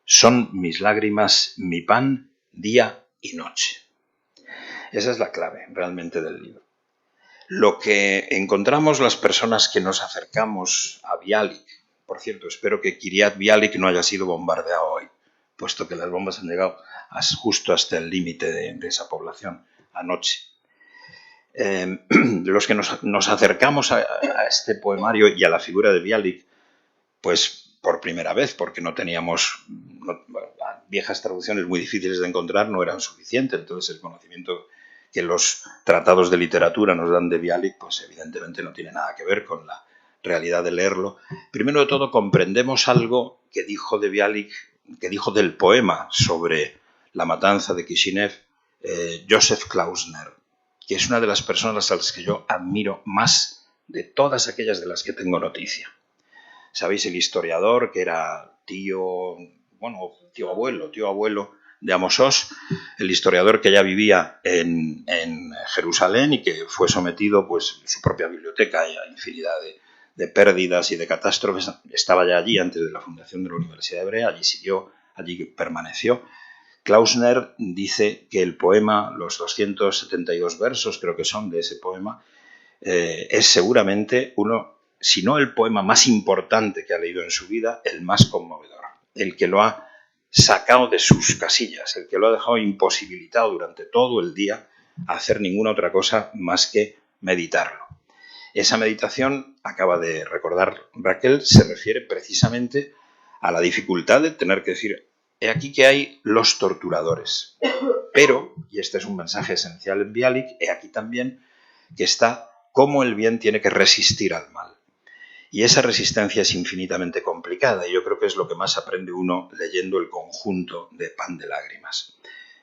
son mis lágrimas mi pan día y noche. Esa es la clave realmente del libro. Lo que encontramos las personas que nos acercamos a Bialik, por cierto, espero que Kiryat Bialik no haya sido bombardeado hoy, puesto que las bombas han llegado justo hasta el límite de esa población anoche. Los que nos acercamos a este poemario y a la figura de Bialik, pues por primera vez, porque no teníamos viejas traducciones muy difíciles de encontrar, no eran suficientes, entonces el conocimiento que los tratados de literatura nos dan de Bialik, pues evidentemente no tiene nada que ver con la realidad de leerlo. Primero de todo, comprendemos algo que dijo de Bialik, que dijo del poema sobre la matanza de Kishinev, Joseph Klausner, que es una de las personas a las que yo admiro más de todas aquellas de las que tengo noticia. ¿Sabéis? El historiador que era tío abuelo de Amos Oz, el historiador que ya vivía en Jerusalén y que fue sometido, pues, su propia biblioteca a infinidad de pérdidas y de catástrofes. Estaba ya allí antes de la fundación de la Universidad Hebrea, allí permaneció. Klausner dice que el poema, los 272 versos creo que son de ese poema, es seguramente uno, si no el poema más importante que ha leído en su vida, el más conmovedor, el que lo ha sacado de sus casillas, el que lo ha dejado imposibilitado durante todo el día a hacer ninguna otra cosa más que meditarlo. Esa meditación, acaba de recordar Raquel, se refiere precisamente a la dificultad de tener que decir, he aquí que hay los torturadores. Pero, y este es un mensaje esencial en Bialik, he aquí también que está cómo el bien tiene que resistir al mal. Y esa resistencia es infinitamente complicada y yo creo que es lo que más aprende uno leyendo el conjunto de Pan de Lágrimas.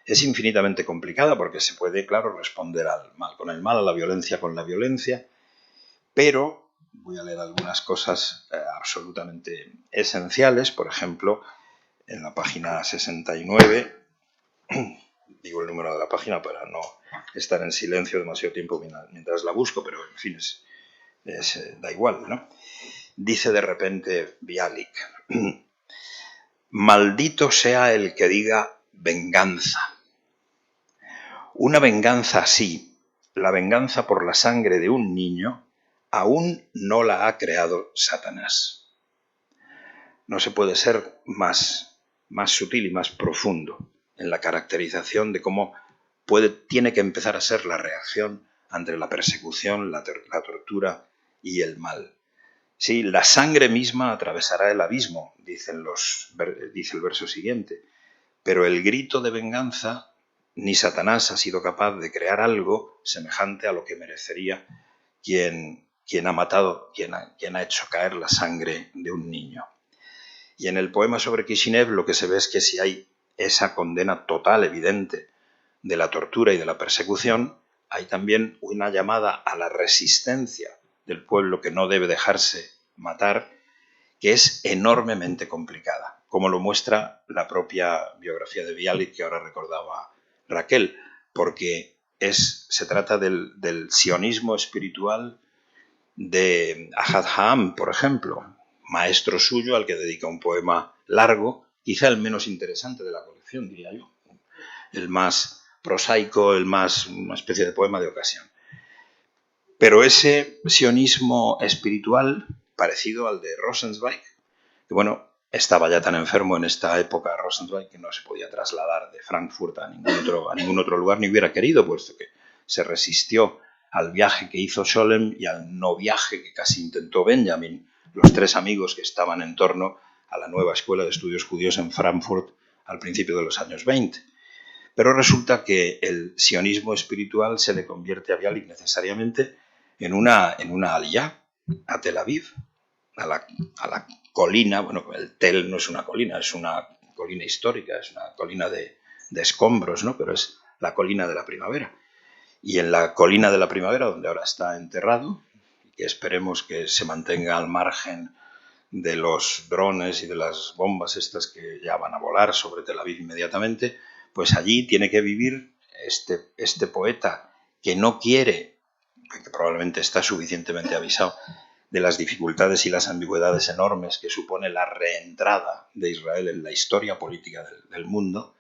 Es infinitamente complicada porque se puede, claro, responder al mal con el mal, a la violencia con la violencia, pero voy a leer algunas cosas absolutamente esenciales. Por ejemplo, en la página 69, digo el número de la página para no estar en silencio demasiado tiempo mientras la busco, pero en fin, da igual, ¿no? Dice de repente Bialik, maldito sea el que diga venganza. Una venganza así, la venganza por la sangre de un niño, aún no la ha creado Satanás. No se puede ser más sutil y más profundo en la caracterización de cómo tiene que empezar a ser la reacción ante la persecución, la tortura y el mal. Sí, la sangre misma atravesará el abismo, dice el verso siguiente, pero el grito de venganza, ni Satanás ha sido capaz de crear algo semejante a lo que merecería quien ha matado, quien ha hecho caer la sangre de un niño. Y en el poema sobre Kishinev lo que se ve es que si hay esa condena total, evidente, de la tortura y de la persecución, hay también una llamada a la resistencia del pueblo que no debe dejarse matar, que es enormemente complicada, como lo muestra la propia biografía de Bialik que ahora recordaba Raquel, porque se trata del sionismo espiritual de Ahad Ha'am, por ejemplo, maestro suyo al que dedica un poema largo, quizá el menos interesante de la colección, diría yo, el más prosaico, una especie de poema de ocasión. Pero ese sionismo espiritual, parecido al de Rosenzweig, que bueno, estaba ya tan enfermo en esta época Rosenzweig que no se podía trasladar de Frankfurt a ningún otro lugar, ni hubiera querido, puesto que se resistió al viaje que hizo Scholem y al no viaje que casi intentó Benjamin, los tres amigos que estaban en torno a la nueva escuela de estudios judíos en Frankfurt al principio de los años 20. Pero resulta que el sionismo espiritual se le convierte a Bialik necesariamente en una aliyá a Tel Aviv, a la colina. Bueno, el Tel no es una colina, es una colina histórica, es una colina de escombros, ¿no? Pero es la colina de la primavera. Y en la colina de la primavera, donde ahora está enterrado, que esperemos que se mantenga al margen de los drones y de las bombas estas que ya van a volar sobre Tel Aviv inmediatamente, pues allí tiene que vivir este poeta que no quiere, que probablemente está suficientemente avisado de las dificultades y las ambigüedades enormes que supone la reentrada de Israel en la historia política del mundo,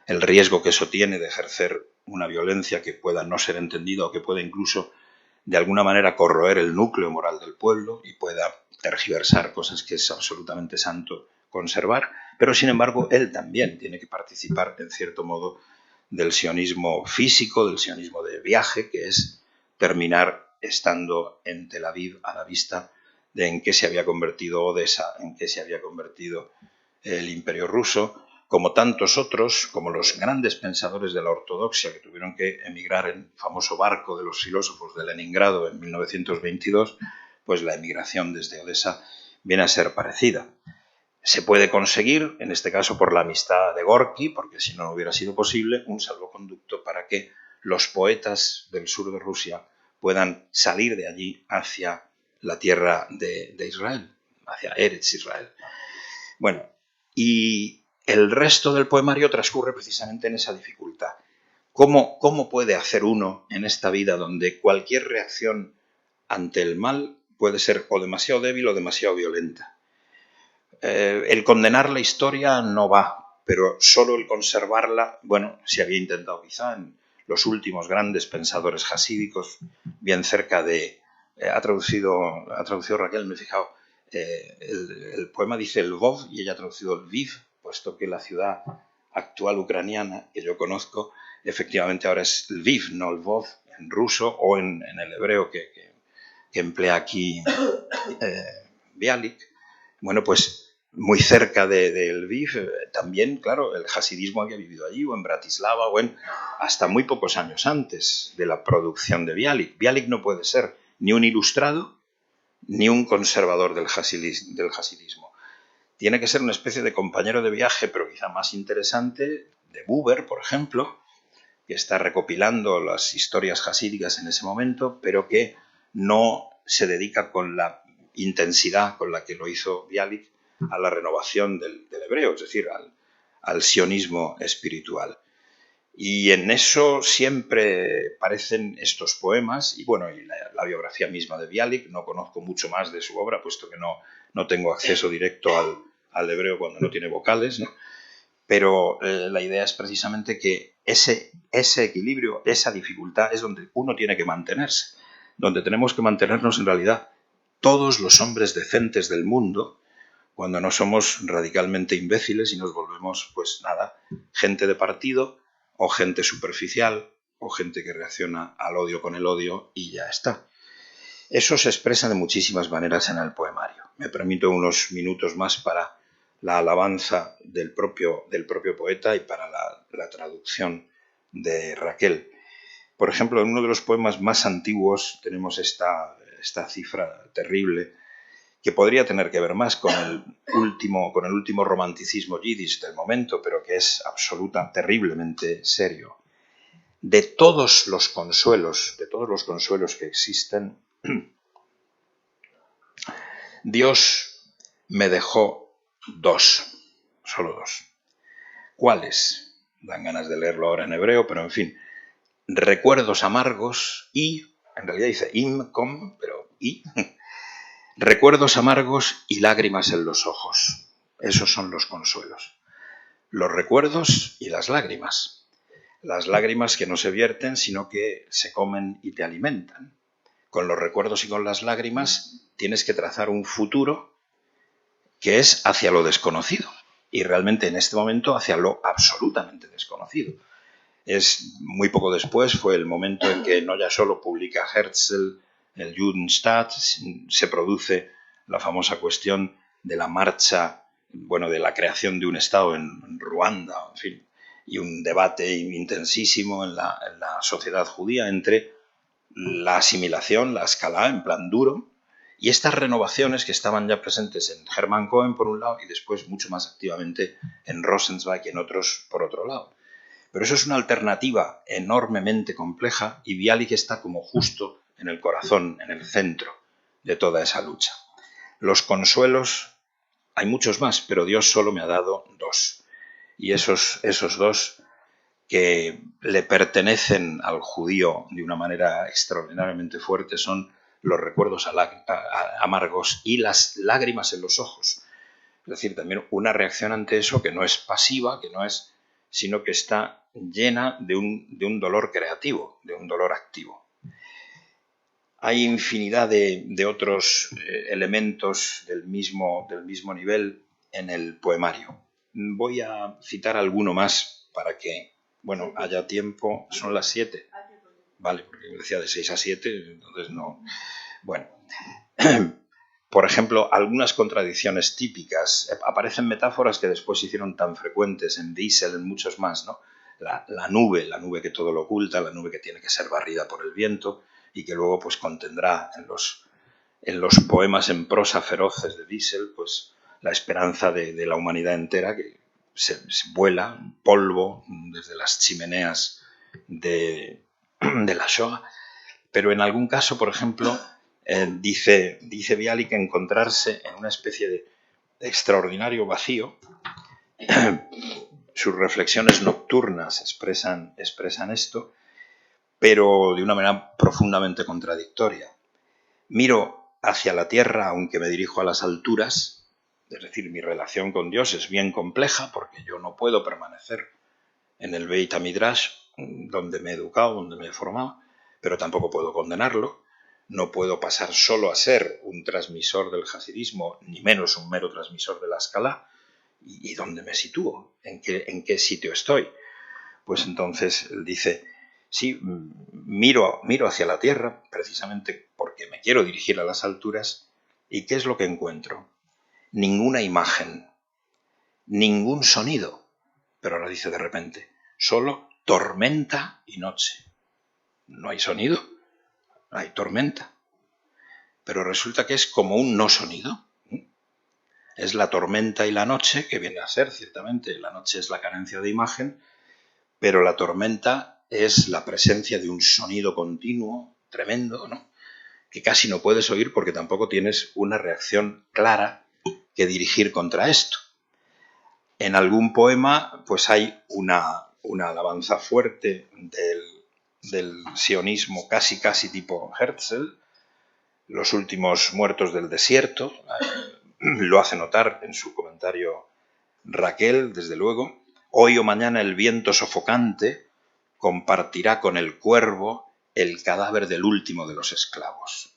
el riesgo que eso tiene de ejercer una violencia que pueda no ser entendida o que pueda incluso de alguna manera corroer el núcleo moral del pueblo y pueda tergiversar cosas que es absolutamente santo conservar, pero sin embargo él también tiene que participar en cierto modo del sionismo físico, del sionismo de viaje, que es terminar estando en Tel Aviv a la vista de en qué se había convertido Odessa, en qué se había convertido el Imperio ruso, como tantos otros, como los grandes pensadores de la ortodoxia que tuvieron que emigrar en el famoso barco de los filósofos de Leningrado en 1922, pues la emigración desde Odessa viene a ser parecida. Se puede conseguir, en este caso por la amistad de Gorky, porque si no hubiera sido posible, un salvoconducto para que los poetas del sur de Rusia puedan salir de allí hacia la tierra de Israel, hacia Eretz Israel. Bueno, y el resto del poemario transcurre precisamente en esa dificultad. ¿Cómo puede hacer uno en esta vida donde cualquier reacción ante el mal puede ser o demasiado débil o demasiado violenta? El condenar la historia no va, pero solo el conservarla, bueno, se había intentado quizá en los últimos grandes pensadores hasídicos, bien cerca de... ha traducido Raquel, me he fijado, el poema dice Lvov y ella ha traducido Lviv, puesto que la ciudad actual ucraniana que yo conozco efectivamente ahora es Lviv, no Lvov, ruso o en el hebreo que emplea aquí Bialik. Bueno, pues muy cerca de Lviv, también, claro, el hasidismo había vivido allí, o en Bratislava, o hasta muy pocos años antes de la producción de Bialik. Bialik no puede ser ni un ilustrado ni un conservador del hasidismo. Tiene que ser una especie de compañero de viaje, pero quizá más interesante, de Buber, por ejemplo, que está recopilando las historias hasídicas en ese momento, pero que no se dedica con la intensidad con la que lo hizo Bialik a la renovación del hebreo, es decir, al sionismo espiritual. Y en eso siempre parecen estos poemas, y bueno, y la biografía misma de Bialik. No conozco mucho más de su obra, puesto que no tengo acceso directo al hebreo cuando no tiene vocales, ¿no? Pero la idea es precisamente que ese equilibrio, esa dificultad es donde uno tiene que mantenerse, donde tenemos que mantenernos en realidad todos los hombres decentes del mundo, cuando no somos radicalmente imbéciles y nos volvemos, pues nada, gente de partido o gente superficial o gente que reacciona al odio con el odio y ya está. Eso se expresa de muchísimas maneras en el poemario. Me permito unos minutos más para la alabanza del propio poeta y para la traducción de Raquel. Por ejemplo, en uno de los poemas más antiguos tenemos esta cifra terrible que podría tener que ver más con el último romanticismo yiddish del momento, pero que es terriblemente serio. De todos los consuelos que existen, Dios me dejó solo dos. ¿Cuáles? Dan ganas de leerlo ahora en hebreo, pero en fin. Recuerdos amargos y, en realidad dice im-com, pero y, recuerdos amargos y lágrimas en los ojos. Esos son los consuelos. Los recuerdos y las lágrimas. Las lágrimas que no se vierten, sino que se comen y te alimentan. Con los recuerdos y con las lágrimas tienes que trazar un futuro que es hacia lo desconocido. Y realmente en este momento hacia lo absolutamente desconocido. Es muy poco después, fue el momento en que no ya solo publica Herzl el Judenstaat, se produce la famosa cuestión de la marcha, de la creación de un Estado en Ruanda, en fin, y un debate intensísimo en la sociedad judía entre la asimilación, la escala en plan duro, y estas renovaciones que estaban ya presentes en Hermann Cohen por un lado y después mucho más activamente en Rosenzweig y en otros por otro lado. Pero eso es una alternativa enormemente compleja y Bialik está como justo en el corazón, en el centro de toda esa lucha. Los consuelos, hay muchos más, pero Dios solo me ha dado dos. Y esos dos que le pertenecen al judío de una manera extraordinariamente fuerte son los recuerdos amargos y las lágrimas en los ojos. Es decir, también una reacción ante eso que no es pasiva, sino que está llena de un dolor creativo, de un dolor activo. Hay infinidad de otros elementos del mismo nivel en el poemario. Voy a citar alguno más para que haya tiempo. Son las 7. Vale, porque decía de 6 a 7, entonces no. Bueno. Por ejemplo, algunas contradicciones típicas. Aparecen metáforas que después se hicieron tan frecuentes en Wiesel, en muchos más, ¿no? La nube que todo lo oculta, la nube que tiene que ser barrida por el viento y que luego pues contendrá en los poemas en prosa feroces de Wiesel pues la esperanza de la humanidad entera que se vuela polvo desde las chimeneas de la Shoah. Pero en algún caso, por ejemplo, dice Bialik encontrarse en una especie de extraordinario vacío. Sus reflexiones nocturnas expresan esto, pero de una manera profundamente contradictoria. Miro hacia la tierra aunque me dirijo a las alturas, es decir, mi relación con Dios es bien compleja porque yo no puedo permanecer en el Beit HaMidrash, donde me he educado, donde me he formado, pero tampoco puedo condenarlo. No puedo pasar solo a ser un transmisor del hasidismo, ni menos un mero transmisor de la escala. ¿Y dónde me sitúo? ¿En qué sitio estoy? Pues entonces él dice, sí, miro hacia la tierra, precisamente porque me quiero dirigir a las alturas, ¿y qué es lo que encuentro? Ninguna imagen, ningún sonido, pero ahora dice de repente, solo tormenta y noche. No hay sonido, hay tormenta, pero resulta que es como un no sonido. Es la tormenta y la noche, que viene a ser, ciertamente, la noche es la carencia de imagen, pero la tormenta es la presencia de un sonido continuo, tremendo, ¿no? Que casi no puedes oír porque tampoco tienes una reacción clara que dirigir contra esto. En algún poema pues hay una alabanza fuerte del sionismo casi tipo Herzl, los últimos muertos del desierto, lo hace notar en su comentario Raquel, desde luego. Hoy o mañana el viento sofocante compartirá con el cuervo el cadáver del último de los esclavos.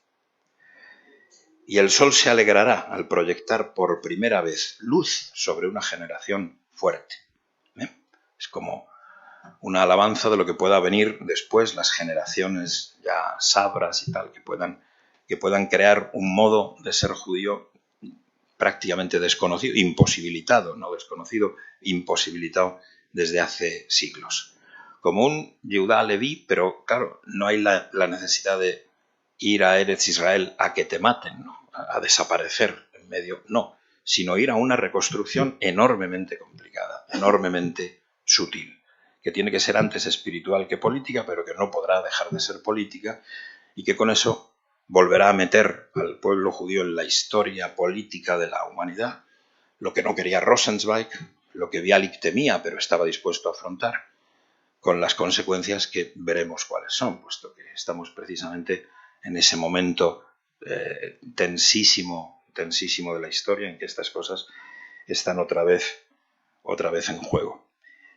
Y el sol se alegrará al proyectar por primera vez luz sobre una generación fuerte. Es como una alabanza de lo que pueda venir después, las generaciones ya sabras y tal, que puedan crear un modo de ser judío prácticamente desconocido, imposibilitado, no desconocido, imposibilitado desde hace siglos. Como un Yehudá Leví, pero claro, no hay la necesidad de ir a Eretz Israel a que te maten, ¿no? A desaparecer en medio, no, sino ir a una reconstrucción enormemente complicada, enormemente sutil, que tiene que ser antes espiritual que política, pero que no podrá dejar de ser política, y que con eso volverá a meter al pueblo judío en la historia política de la humanidad, lo que no quería Rosenzweig, lo que Bialik temía, pero estaba dispuesto a afrontar, con las consecuencias que veremos cuáles son, puesto que estamos precisamente en ese momento tensísimo de la historia en que estas cosas están otra vez en juego.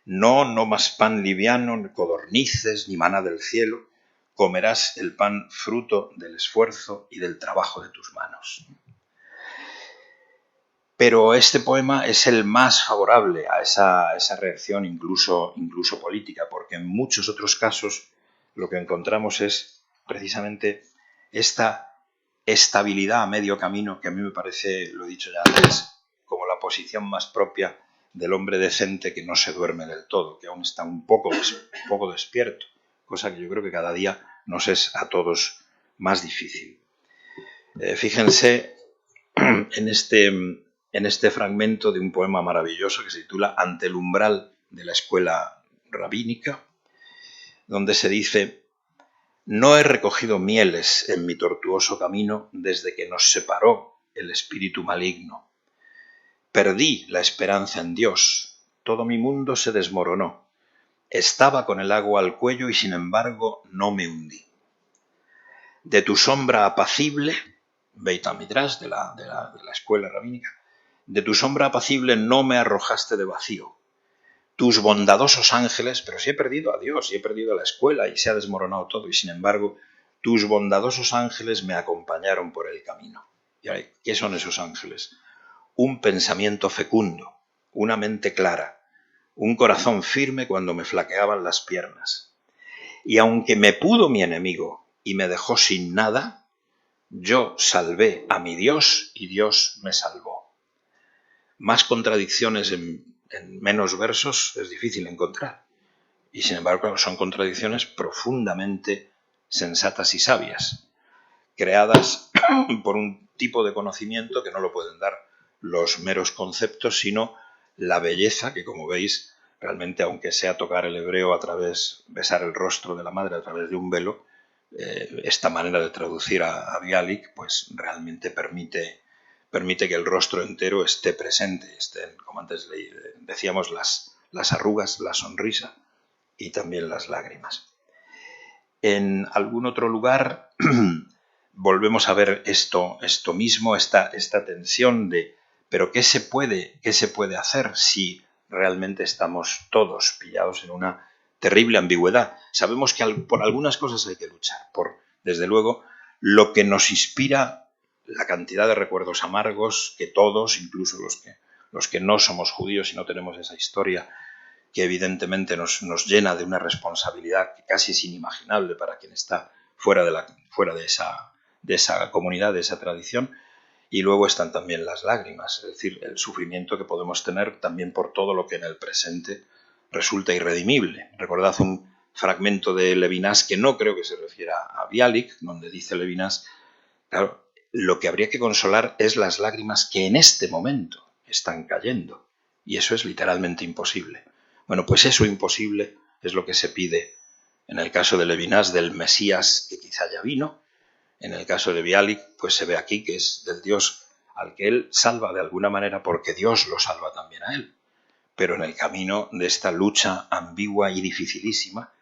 No más pan liviano, ni codornices, ni maná del cielo, comerás el pan fruto del esfuerzo y del trabajo de tus manos. Pero este poema es el más favorable a esa reacción incluso política, porque en muchos otros casos lo que encontramos es precisamente esta estabilidad a medio camino, que a mí me parece, lo he dicho ya antes, como la posición más propia del hombre decente que no se duerme del todo, que aún está un poco despierto, cosa que yo creo que cada día nos es a todos más difícil. Fíjense en este fragmento de un poema maravilloso que se titula Ante el umbral de la escuela rabínica, donde se dice: no he recogido mieles en mi tortuoso camino desde que nos separó el espíritu maligno. Perdí la esperanza en Dios, todo mi mundo se desmoronó. Estaba con el agua al cuello y sin embargo no me hundí. De tu sombra apacible, Beit HaMidrash de la escuela rabínica, de tu sombra apacible no me arrojaste de vacío. Tus bondadosos ángeles, pero si he perdido a Dios, si he perdido a la escuela y se ha desmoronado todo, y sin embargo, tus bondadosos ángeles me acompañaron por el camino. ¿Y qué son esos ángeles? Un pensamiento fecundo, una mente clara, un corazón firme cuando me flaqueaban las piernas. Y aunque me pudo mi enemigo y me dejó sin nada, yo salvé a mi Dios y Dios me salvó. Más contradicciones en menos versos es difícil encontrar. Y sin embargo son contradicciones profundamente sensatas y sabias, creadas por un tipo de conocimiento que no lo pueden dar los meros conceptos, sino la belleza que, como veis, realmente, aunque sea tocar el hebreo besar el rostro de la madre a través de un velo, esta manera de traducir a Bialik, pues realmente permite que el rostro entero esté presente, estén, como antes decíamos, las arrugas, la sonrisa y también las lágrimas. En algún otro lugar volvemos a ver esto mismo, esta tensión de pero ¿qué se puede hacer si realmente estamos todos pillados en una terrible ambigüedad? Sabemos que por algunas cosas hay que luchar, desde luego, lo que nos inspira la cantidad de recuerdos amargos que todos, incluso los que no somos judíos y no tenemos esa historia, que evidentemente nos llena de una responsabilidad que casi es inimaginable para quien está fuera de esa comunidad, de esa tradición. Y luego están también las lágrimas, es decir, el sufrimiento que podemos tener también por todo lo que en el presente resulta irredimible. Recordad un fragmento de Levinas que no creo que se refiera a Bialik, donde dice Levinas, claro, lo que habría que consolar es las lágrimas que en este momento están cayendo. Y eso es literalmente imposible. Bueno, pues eso imposible es lo que se pide en el caso de Levinas del Mesías que quizá ya vino. En el caso de Bialik, pues se ve aquí que es del Dios al que él salva de alguna manera porque Dios lo salva también a él. Pero en el camino de esta lucha ambigua y dificilísima,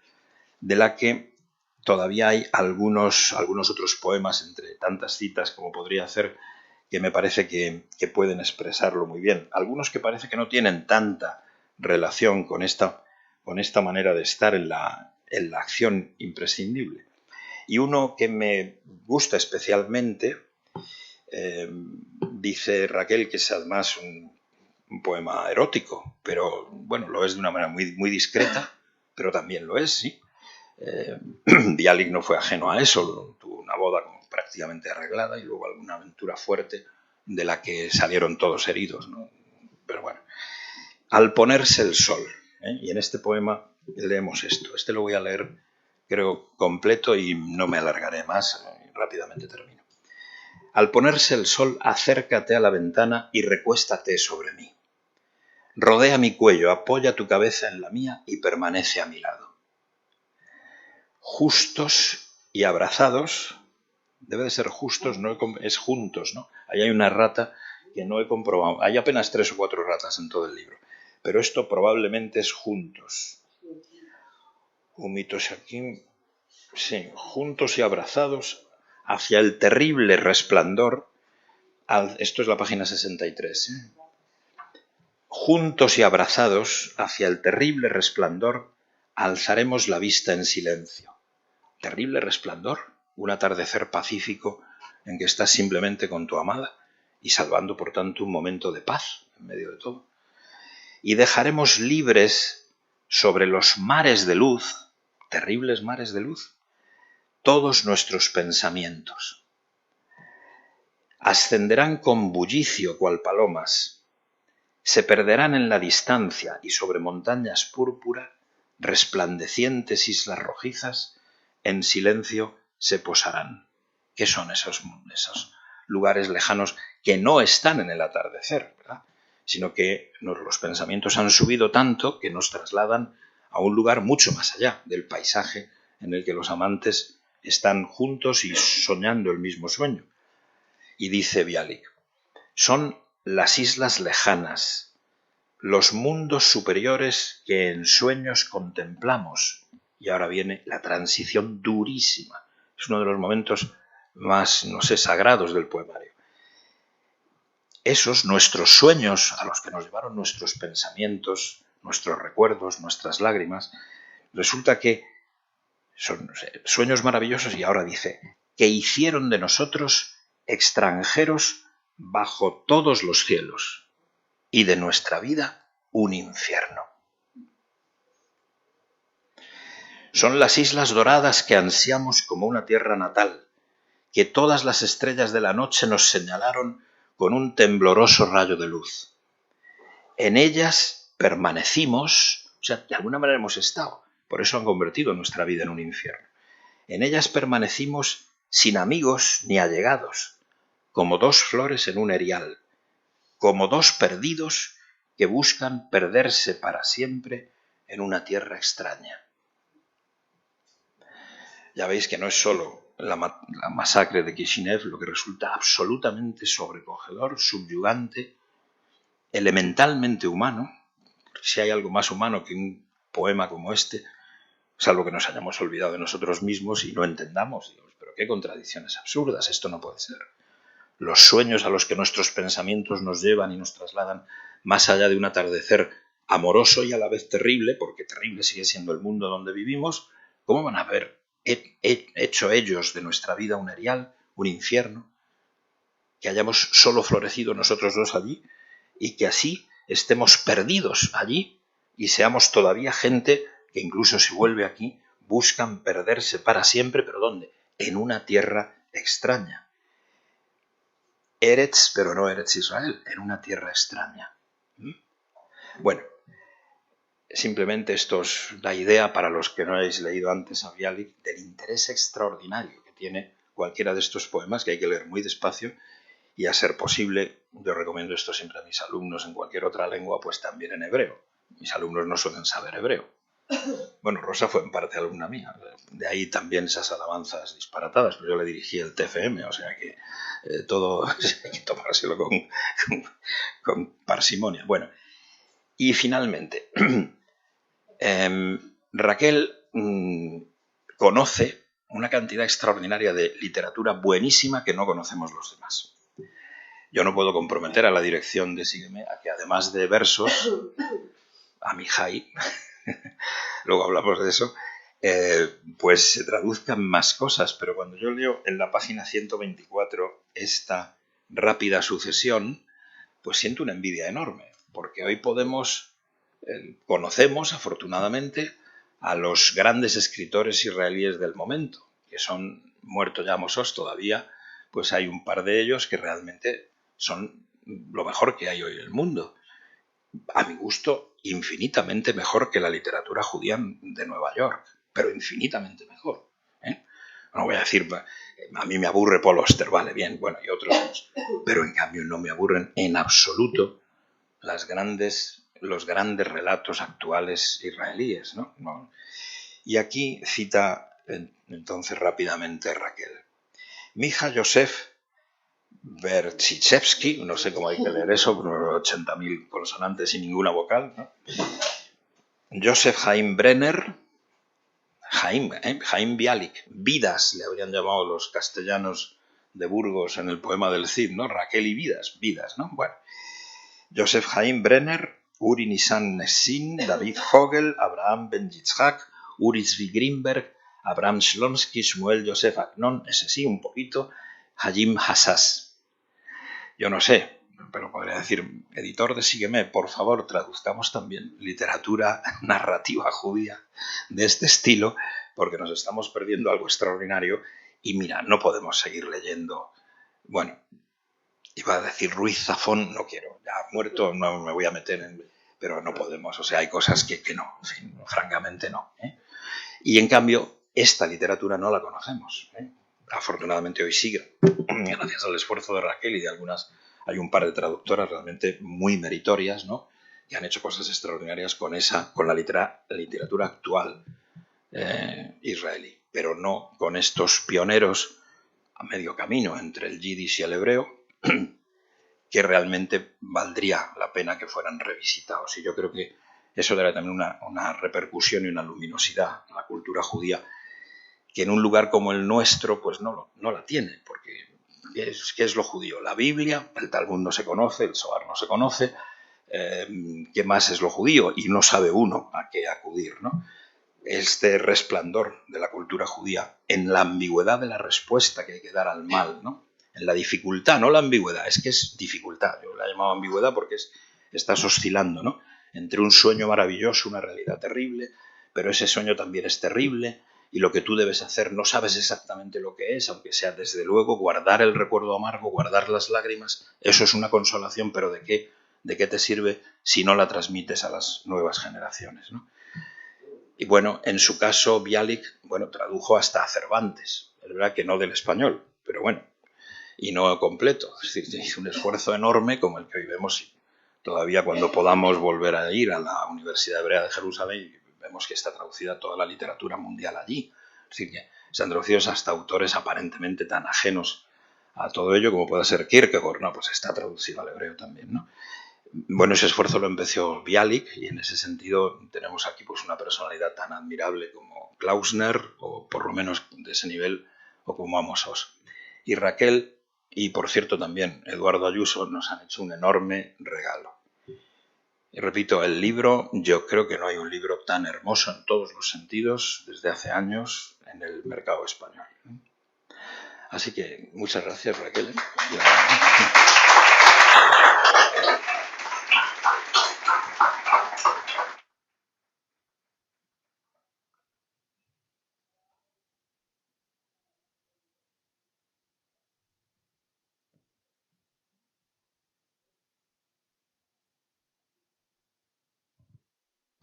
de la que todavía hay algunos otros poemas, entre tantas citas como podría hacer, que me parece que pueden expresarlo muy bien. Algunos que parece que no tienen tanta relación con esta manera de estar en la acción imprescindible. Y uno que me gusta especialmente, dice Raquel que es además un poema erótico, pero bueno, lo es de una manera muy, muy discreta, pero también lo es, sí. Bialik no fue ajeno a eso, tuvo una boda prácticamente arreglada y luego alguna aventura fuerte de la que salieron todos heridos, ¿no? Pero bueno, al ponerse el sol, y en este poema leemos esto. Este lo voy a leer, creo, completo y no me alargaré más, rápidamente termino. Al ponerse el sol, acércate a la ventana y recuéstate sobre mí. Rodea mi cuello, apoya tu cabeza en la mía y permanece a mi lado. Justos y abrazados, debe de ser justos, no es juntos, ¿no? Ahí hay una rata que no he comprobado. Hay apenas 3 o 4 ratas en todo el libro, pero esto probablemente es juntos. Umitoshakim, sí, juntos y abrazados hacia el terrible resplandor. Esto es la página 63. Juntos y abrazados hacia el terrible resplandor, alzaremos la vista en silencio. Terrible resplandor, un atardecer pacífico en que estás simplemente con tu amada y salvando por tanto un momento de paz en medio de todo. Y dejaremos libres sobre los mares de luz, terribles mares de luz, todos nuestros pensamientos. Ascenderán con bullicio cual palomas, se perderán en la distancia y sobre montañas púrpura, resplandecientes islas rojizas, en silencio se posarán. ¿Qué son esos lugares lejanos que no están en el atardecer, ¿verdad? Sino que los pensamientos han subido tanto que nos trasladan a un lugar mucho más allá del paisaje en el que los amantes están juntos y soñando el mismo sueño? Y dice Bialik, son las islas lejanas, los mundos superiores que en sueños contemplamos. Y ahora viene la transición durísima. Es uno de los momentos más, sagrados del poemario. Esos, nuestros sueños, a los que nos llevaron nuestros pensamientos, nuestros recuerdos, nuestras lágrimas, resulta que son sueños maravillosos, y ahora dice, que hicieron de nosotros extranjeros bajo todos los cielos y de nuestra vida un infierno. Son las islas doradas que ansiamos como una tierra natal, que todas las estrellas de la noche nos señalaron con un tembloroso rayo de luz. En ellas permanecimos, de alguna manera hemos estado, por eso han convertido nuestra vida en un infierno. En ellas permanecimos sin amigos ni allegados, como dos flores en un erial, como dos perdidos que buscan perderse para siempre en una tierra extraña. Ya veis que no es solo la masacre de Kishinev lo que resulta absolutamente sobrecogedor, subyugante, elementalmente humano. Si hay algo más humano que un poema como este, salvo que nos hayamos olvidado de nosotros mismos y no entendamos, digamos, pero qué contradicciones absurdas, esto no puede ser. Los sueños a los que nuestros pensamientos nos llevan y nos trasladan más allá de un atardecer amoroso y a la vez terrible, porque terrible sigue siendo el mundo donde vivimos, ¿cómo van a haber hecho ellos de nuestra vida un erial, un infierno, que hayamos solo florecido nosotros dos allí y que así estemos perdidos allí y seamos todavía gente que incluso se vuelve aquí, buscan perderse para siempre, ¿pero dónde? En una tierra extraña. Eretz, pero no Eretz Israel, en una tierra extraña. Bueno, simplemente esto es la idea para los que no hayáis leído antes a Bialik del interés extraordinario que tiene cualquiera de estos poemas, que hay que leer muy despacio, y a ser posible, yo recomiendo esto siempre a mis alumnos en cualquier otra lengua, pues también en hebreo. Mis alumnos no suelen saber hebreo. Bueno, Rosa fue en parte alumna mía, de ahí también esas alabanzas disparatadas, pero yo le dirigí el TFM, o sea que todo hay que tomárselo con parsimonia. Bueno, y finalmente, Raquel conoce una cantidad extraordinaria de literatura buenísima que no conocemos los demás. Yo no puedo comprometer a la dirección de Sígueme a que además de versos, a Mihai, luego hablamos de eso, pues se traduzcan más cosas, pero cuando yo leo en la página 124 esta rápida sucesión, pues siento una envidia enorme, porque hoy conocemos afortunadamente a los grandes escritores israelíes del momento, que son muertos ya Mossos todavía, pues hay un par de ellos que realmente son lo mejor que hay hoy en el mundo. A mi gusto, infinitamente mejor que la literatura judía de Nueva York, pero infinitamente mejor. No voy a decir, a mí me aburre Paul Auster, vale, bien, bueno, y otros, pero en cambio no me aburren en absoluto los grandes relatos actuales israelíes, ¿no? Y aquí cita entonces rápidamente Raquel. Mija Yosef Berchichevsky, no sé cómo hay que leer eso, 80.000 consonantes y ninguna vocal, ¿no? Joseph Chaim Brenner, Chaim Bialik, Vidas, le habrían llamado los castellanos de Burgos en el poema del Cid, ¿no? Raquel y Vidas, ¿no? Bueno, Joseph Chaim Brenner, Uri Nisan Nessin, David Fogel, Abraham Ben Yitzhak, Uri Zvi Greenberg, Abraham Shlonsky, Shmuel Joseph Agnon, ese sí, un poquito, Hayim Hassas. Yo no sé, pero podría decir, editor de Sígueme, por favor, traduzcamos también literatura narrativa judía de este estilo, porque nos estamos perdiendo algo extraordinario y mira, no podemos seguir leyendo. Bueno, iba a decir Ruiz Zafón, no quiero, ya muerto no me voy a meter en... Pero no podemos, o sea, hay cosas que no, en fin, francamente no. Y en cambio, esta literatura no la conocemos. Afortunadamente hoy sigue, gracias al esfuerzo de Raquel y de algunas, hay un par de traductoras realmente muy meritorias, ¿no? Que han hecho cosas extraordinarias con la literatura actual israelí, pero no con estos pioneros a medio camino entre el yiddish y el hebreo, que realmente valdría la pena que fueran revisitados. Y yo creo que eso dará también una repercusión y una luminosidad a la cultura judía, que en un lugar como el nuestro pues no la tiene, porque ¿qué es lo judío? La Biblia, el Talmud no se conoce, el Zohar no se conoce, ¿qué más es lo judío? Y no sabe uno a qué acudir, ¿no? Este resplandor de la cultura judía en la ambigüedad de la respuesta que hay que dar al mal, ¿no? En la dificultad, no la ambigüedad, es que es dificultad, yo la he llamado ambigüedad porque estás oscilando, ¿no? Entre un sueño maravilloso, una realidad terrible, pero ese sueño también es terrible, y lo que tú debes hacer no sabes exactamente lo que es, aunque sea desde luego guardar el recuerdo amargo, guardar las lágrimas, eso es una consolación, pero ¿de qué te sirve si no la transmites a las nuevas generaciones, ¿no? Y bueno, en su caso Bialik, bueno, tradujo hasta a Cervantes, es verdad que no del español, pero bueno, y no completo, es decir, hizo un esfuerzo enorme como el que hoy vemos, y todavía cuando podamos volver a ir a la Universidad Hebrea de Jerusalén, vemos que está traducida toda la literatura mundial allí. Es decir, que se han traducido hasta autores aparentemente tan ajenos a todo ello como puede ser Kierkegaard. No, pues está traducido al hebreo también, ¿no? Bueno, ese esfuerzo lo empezó Bialik y en ese sentido tenemos aquí pues una personalidad tan admirable como Klausner, o por lo menos de ese nivel, o como Amos Oz. Y Raquel, y por cierto también Eduardo Ayuso, nos han hecho un enorme regalo. Y repito, el libro, yo creo que no hay un libro tan hermoso en todos los sentidos desde hace años en el mercado español. Así que muchas gracias, Raquel.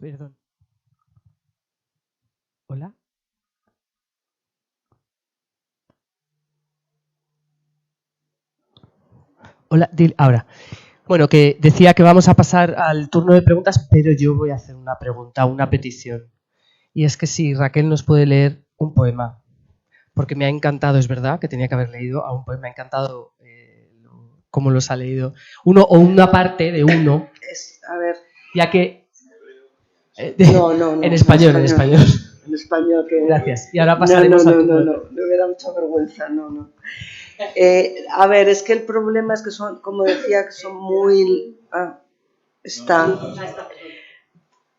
Perdón. ¿Hola? Hola, ahora. Bueno, que decía que vamos a pasar al turno de preguntas, pero yo voy a hacer una pregunta, una petición. Y es que si Raquel nos puede leer un poema, porque me ha encantado, es verdad, que tenía que haber leído a un poema, me ha encantado cómo los ha leído. Uno o una parte de uno, A ver. ya que... No, en español. En español. Que... Gracias. Y ahora pasaremos al turno de preguntas. No me da mucha vergüenza, no. A ver, es que el problema es que son, como decía, que son muy...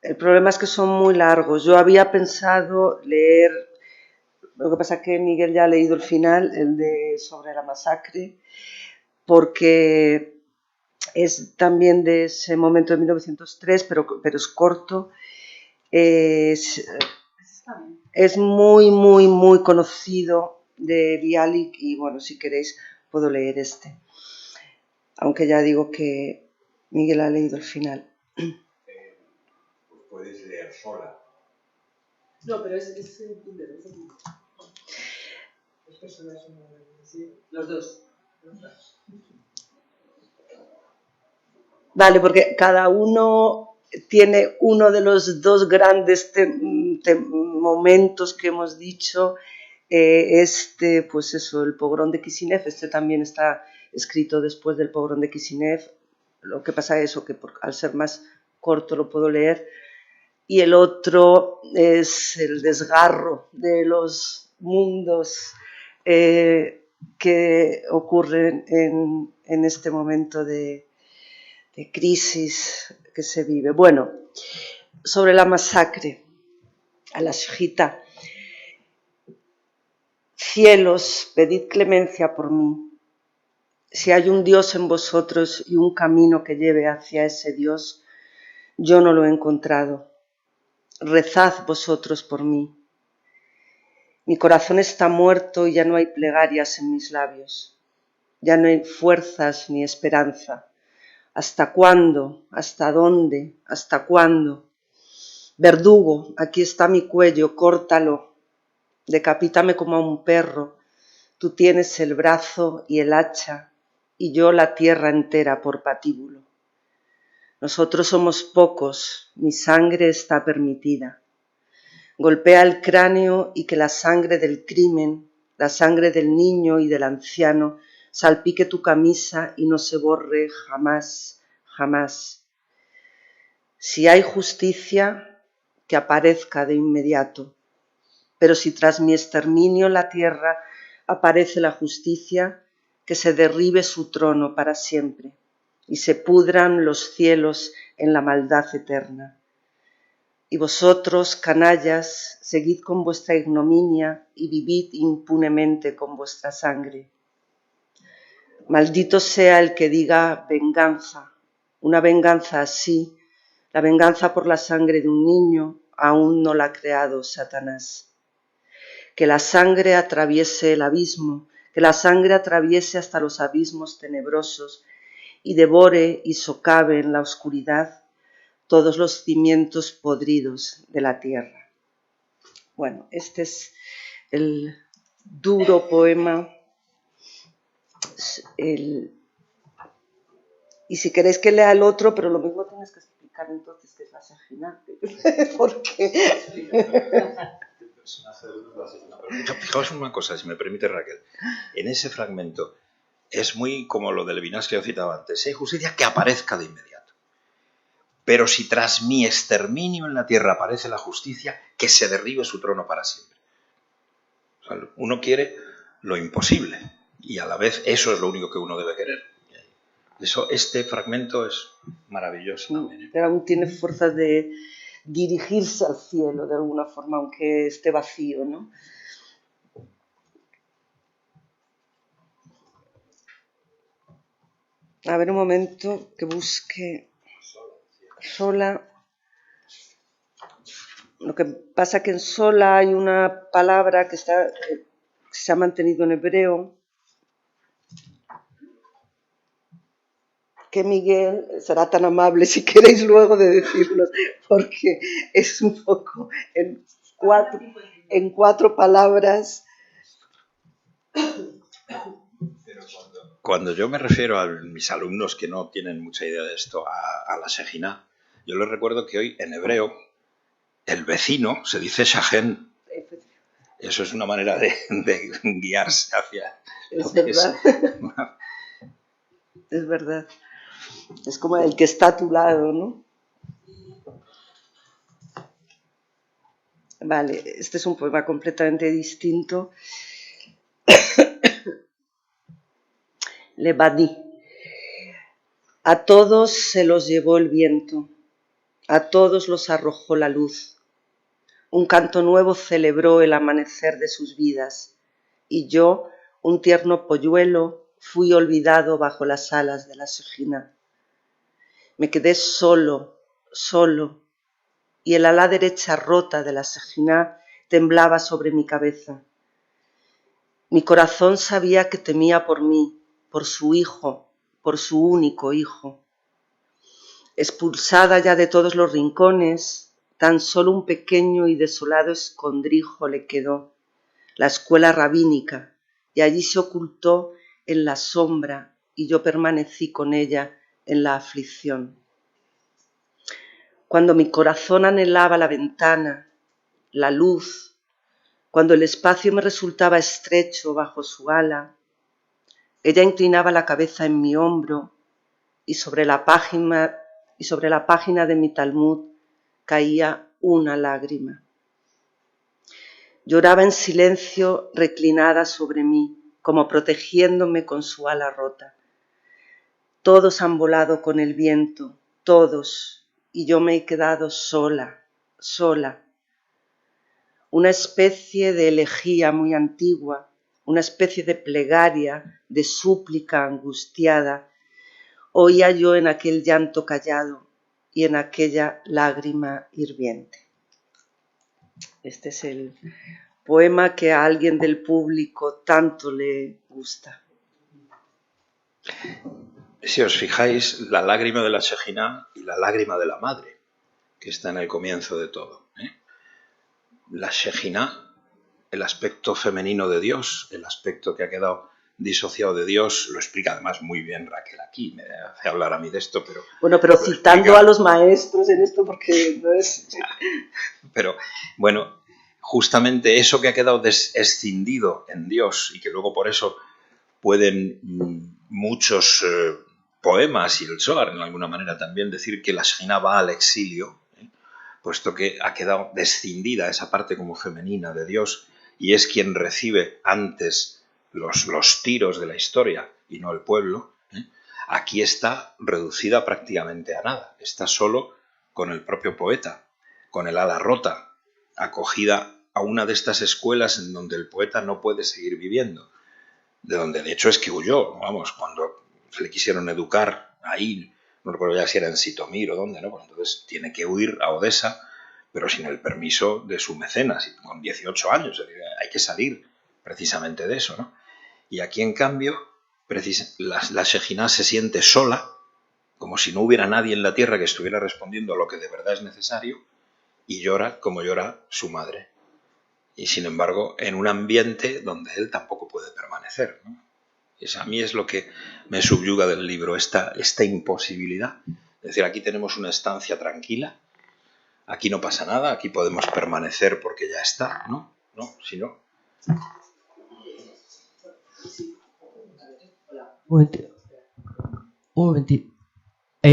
El problema es que son muy largos. Yo había pensado leer... Lo que pasa es que Miguel ya ha leído el final, el de sobre la masacre, porque es también de ese momento de 1903, pero es corto. Es muy, muy, muy conocido de Bialik y bueno, si queréis puedo leer este. Aunque ya digo que Miguel ha leído el final. Pues puedes leer sola. No, pero es los dos. Vale, porque cada uno tiene uno de los dos grandes momentos que hemos dicho. Pues eso, el pogrón de Kishinev, este también está escrito después del pogrón de Kishinev. Lo que pasa es eso, que al ser más corto lo puedo leer. Y el otro es el desgarro de los mundos que ocurren en este momento de crisis que se vive. Bueno, sobre la masacre a la Shejitá. Cielos, pedid clemencia por mí. Si hay un Dios en vosotros y un camino que lleve hacia ese Dios, yo no lo he encontrado. Rezad vosotros por mí. Mi corazón está muerto y ya no hay plegarias en mis labios. Ya no hay fuerzas ni esperanza. ¿Hasta cuándo? ¿Hasta dónde? ¿Hasta cuándo? Verdugo, aquí está mi cuello, córtalo. Decapítame como a un perro. Tú tienes el brazo y el hacha, y yo la tierra entera por patíbulo. Nosotros somos pocos, mi sangre está permitida. Golpea el cráneo y que la sangre del crimen, la sangre del niño y del anciano, salpique tu camisa y no se borre jamás, jamás. Si hay justicia, que aparezca de inmediato. Pero si tras mi exterminio en la tierra aparece la justicia, que se derribe su trono para siempre y se pudran los cielos en la maldad eterna. Y vosotros, canallas, seguid con vuestra ignominia y vivid impunemente con vuestra sangre. Maldito sea el que diga venganza, una venganza así, la venganza por la sangre de un niño, aún no la ha creado Satanás. Que la sangre atraviese el abismo, que la sangre atraviese hasta los abismos tenebrosos y devore y socave en la oscuridad todos los cimientos podridos de la tierra. Bueno, este es el duro poema. Y si queréis que lea el otro, pero lo mismo tienes que explicar entonces qué es la Shejina. Porque... Fijaos en una cosa, si me permite Raquel. En ese fragmento es muy como lo del Levinas que yo citaba antes. Si hay justicia, que aparezca de inmediato. Pero si tras mi exterminio en la tierra aparece la justicia, que se derribe su trono para siempre. O sea, uno quiere lo imposible y a la vez eso es lo único que uno debe querer. Eso, este fragmento es maravilloso también. Pero aún tiene fuerzas de dirigirse al cielo de alguna forma, aunque esté vacío, ¿no? A ver un momento que busque sola. Lo que pasa es que en sola hay una palabra que se ha mantenido en hebreo. que Miguel será tan amable, si queréis luego, de decirnos, porque es un poco en cuatro palabras. Cuando yo me refiero a mis alumnos que no tienen mucha idea de esto, a la Shejina, yo les recuerdo que hoy en hebreo el vecino se dice Shahen. Eso es una manera de guiarse hacia... Es verdad. Es verdad. Es como el que está a tu lado, ¿no? Vale, este es un poema completamente distinto. Le Badi. A todos se los llevó el viento, a todos los arrojó la luz. Un canto nuevo celebró el amanecer de sus vidas, y yo, un tierno polluelo, fui olvidado bajo las alas de la Shejina. Me quedé solo, y el ala derecha rota de la Shejina temblaba sobre mi cabeza. Mi corazón sabía que temía por mí, por su hijo, por su único hijo. Expulsada ya de todos los rincones, tan solo un pequeño y desolado escondrijo le quedó, la escuela rabínica, y allí se ocultó en la sombra, y yo permanecí con ella en la aflicción. Cuando mi corazón anhelaba la ventana, la luz, cuando el espacio me resultaba estrecho bajo su ala, ella inclinaba la cabeza en mi hombro y sobre la página de mi Talmud caía una lágrima. Lloraba en silencio reclinada sobre mí, como protegiéndome con su ala rota. Todos han volado con el viento, todos, y yo me he quedado sola. Una especie de elegía muy antigua, una especie de plegaria, de súplica angustiada, oía yo en aquel llanto callado y en aquella lágrima hirviente. Este es el poema que a alguien del público tanto le gusta. Si os fijáis, la lágrima de la Shejina y la lágrima de la madre, que está en el comienzo de todo. La Shejina, el aspecto femenino de Dios, el aspecto que ha quedado disociado de Dios, lo explica además muy bien Raquel aquí, me hace hablar a mí de esto, pero... Bueno, pero citando a los maestros en esto porque no es... Pero, bueno, justamente eso que ha quedado escindido en Dios y que luego por eso pueden muchos poemas y el Zohar, de alguna manera también, decir que la Shejina va al exilio, puesto que ha quedado descindida esa parte como femenina de Dios y es quien recibe antes los tiros de la historia y no el pueblo. Aquí está reducida prácticamente a nada, está solo con el propio poeta, con el ala rota, acogida a una de estas escuelas en donde el poeta no puede seguir viviendo, de donde de hecho es que huyó, vamos, cuando se le quisieron educar ahí, no recuerdo ya si era en Sitomir o dónde, ¿no? Pues entonces tiene que huir a Odessa, pero sin el permiso de su mecenas, con 18 años, hay que salir precisamente de eso, ¿no? Y aquí, en cambio, la Shejina se siente sola, como si no hubiera nadie en la tierra que estuviera respondiendo a lo que de verdad es necesario, y llora como llora su madre. Y sin embargo, en un ambiente donde él tampoco puede permanecer, ¿no? A mí es lo que me subyuga del libro, esta imposibilidad. Es decir, aquí tenemos una estancia tranquila, aquí no pasa nada, aquí podemos permanecer porque ya está, ¿no? No, si no... Un momentito.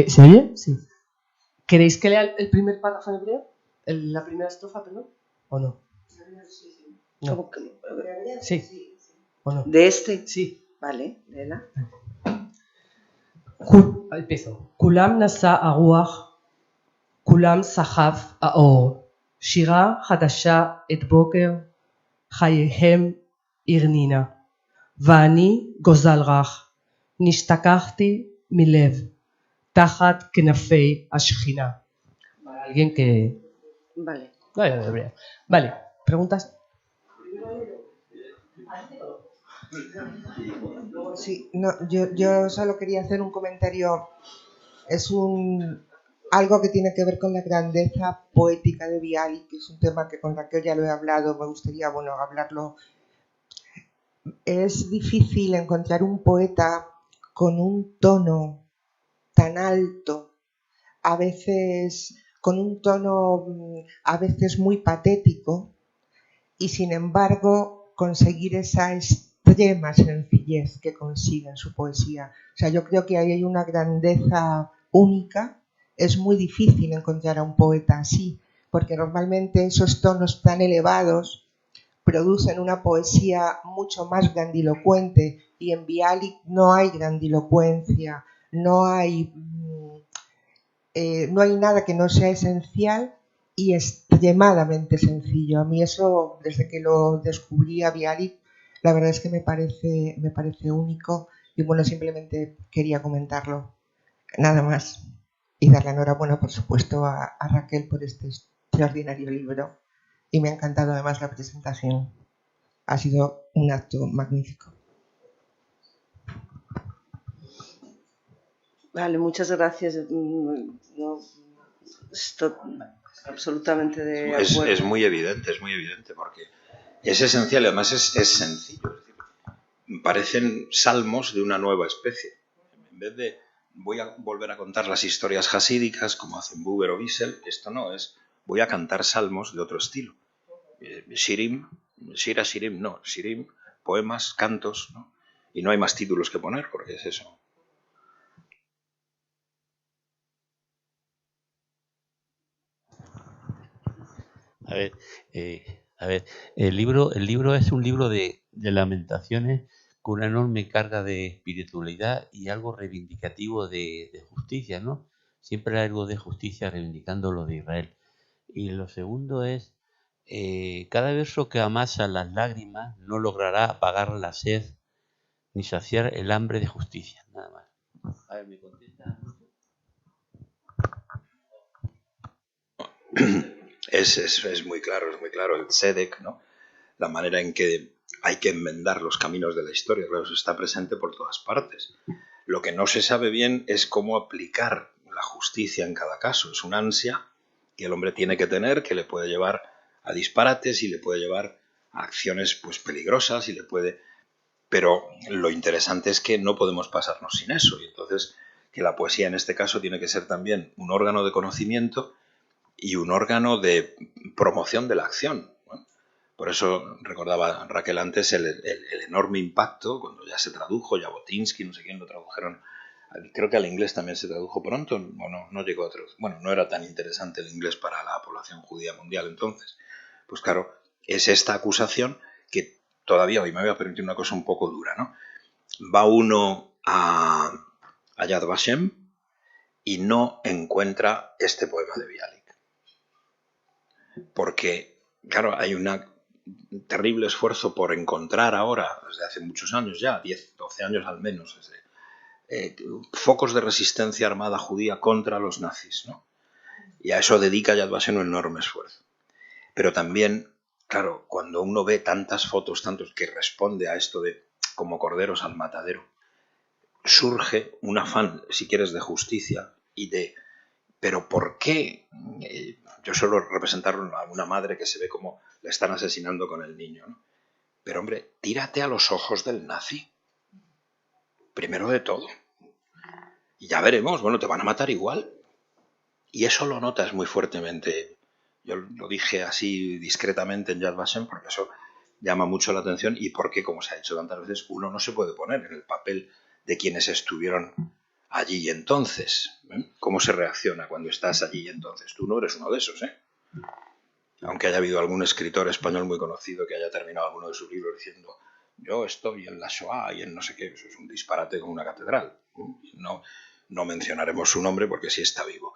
¿Se oye? Sí. ¿Queréis que lea el primer párrafo en hebreo? ¿La primera estrofa, perdón? ¿O no? No. Sí. ¿O no? ¿De este? Sí. Vale, léela. empiezo. Kulam nasa aruach, kulam sahav aor, shira hadasha et boker, chayehem irnina, ואני גוזל רך, נשתכחתי מלב, תחת כנפי השכינה. Para alguien que... Vale. Vale, preguntas. Sí, no, yo solo quería hacer un comentario. Es algo que tiene que ver con la grandeza poética de Bialik, que es un tema que con Raquel ya lo he hablado, me gustaría hablarlo. Es difícil encontrar un poeta con un tono tan alto, a veces con un tono a veces muy patético, y sin embargo conseguir esa extrema sencillez que consigue en su poesía. O sea, yo creo que ahí hay una grandeza única. Es muy difícil encontrar a un poeta así, porque normalmente esos tonos tan elevados producen una poesía mucho más grandilocuente, y en Bialik no hay grandilocuencia, no hay nada que no sea esencial y extremadamente sencillo. A mí eso, desde que lo descubrí a Bialik, la verdad es que me parece único, y bueno, simplemente quería comentarlo, nada más. Y dar la enhorabuena, por supuesto, a Raquel por este extraordinario libro, y me ha encantado además la presentación. Ha sido un acto magnífico. Vale, muchas gracias. No, estoy absolutamente de acuerdo. Es muy evidente, porque es esencial y además es sencillo. Es decir, parecen salmos de una nueva especie. En vez de voy a volver a contar las historias jasídicas como hacen Buber o Wiesel, esto no es, voy a cantar salmos de otro estilo. Shirim, Shira Shirim, no, Shirim, poemas, cantos, ¿no? Y no hay más títulos que poner, porque es eso. A ver, el libro es un libro de lamentaciones con una enorme carga de espiritualidad y algo reivindicativo de justicia, ¿no? Siempre hay algo de justicia reivindicando lo de Israel. Y lo segundo es, cada verso que amasa las lágrimas no logrará apagar la sed ni saciar el hambre de justicia, nada más. A ver, ¿me contesta? Es muy claro, el tzedek, ¿no? La manera en que hay que enmendar los caminos de la historia, claro, eso está presente por todas partes. Lo que no se sabe bien es cómo aplicar la justicia en cada caso. Es una ansia que el hombre tiene que tener, que le puede llevar a disparates y le puede llevar a acciones pues peligrosas y le puede... Pero lo interesante es que no podemos pasarnos sin eso, y entonces que la poesía en este caso tiene que ser también un órgano de conocimiento y un órgano de promoción de la acción, ¿no? Por eso recordaba Raquel antes el enorme impacto cuando ya se tradujo, Jabotinsky, no sé quién lo tradujeron, creo que al inglés también se tradujo pronto, o no llegó a traducir. Bueno, no era tan interesante el inglés para la población judía mundial entonces. Pues claro, es esta acusación que todavía hoy me voy a permitir una cosa un poco dura, ¿no? Va uno a Yad Vashem y no encuentra este poema de Bialik. Porque, claro, hay un terrible esfuerzo por encontrar ahora, desde hace muchos años ya, 10, 12 años al menos, focos de resistencia armada judía contra los nazis, ¿no? Y a eso dedica Yad Vashem un enorme esfuerzo. Pero también, claro, cuando uno ve tantas fotos, tantos que responde a esto de como corderos al matadero, surge un afán, si quieres, de justicia y de ¿pero por qué? Yo suelo representar a una madre que se ve como le están asesinando con el niño, ¿no? Pero hombre, tírate a los ojos del nazi. Primero de todo. Y ya veremos, bueno, te van a matar igual. Y eso lo notas muy fuertemente. Yo lo dije así discretamente en Yad Vashem porque eso llama mucho la atención y porque, como se ha dicho tantas veces, uno no se puede poner en el papel de quienes estuvieron allí y entonces. ¿Cómo se reacciona cuando estás allí y entonces? Tú no eres uno de esos, ¿eh? Aunque haya habido algún escritor español muy conocido que haya terminado alguno de sus libros diciendo yo estoy en la Shoah y en no sé qué, eso es un disparate como una catedral. No mencionaremos su nombre porque sí está vivo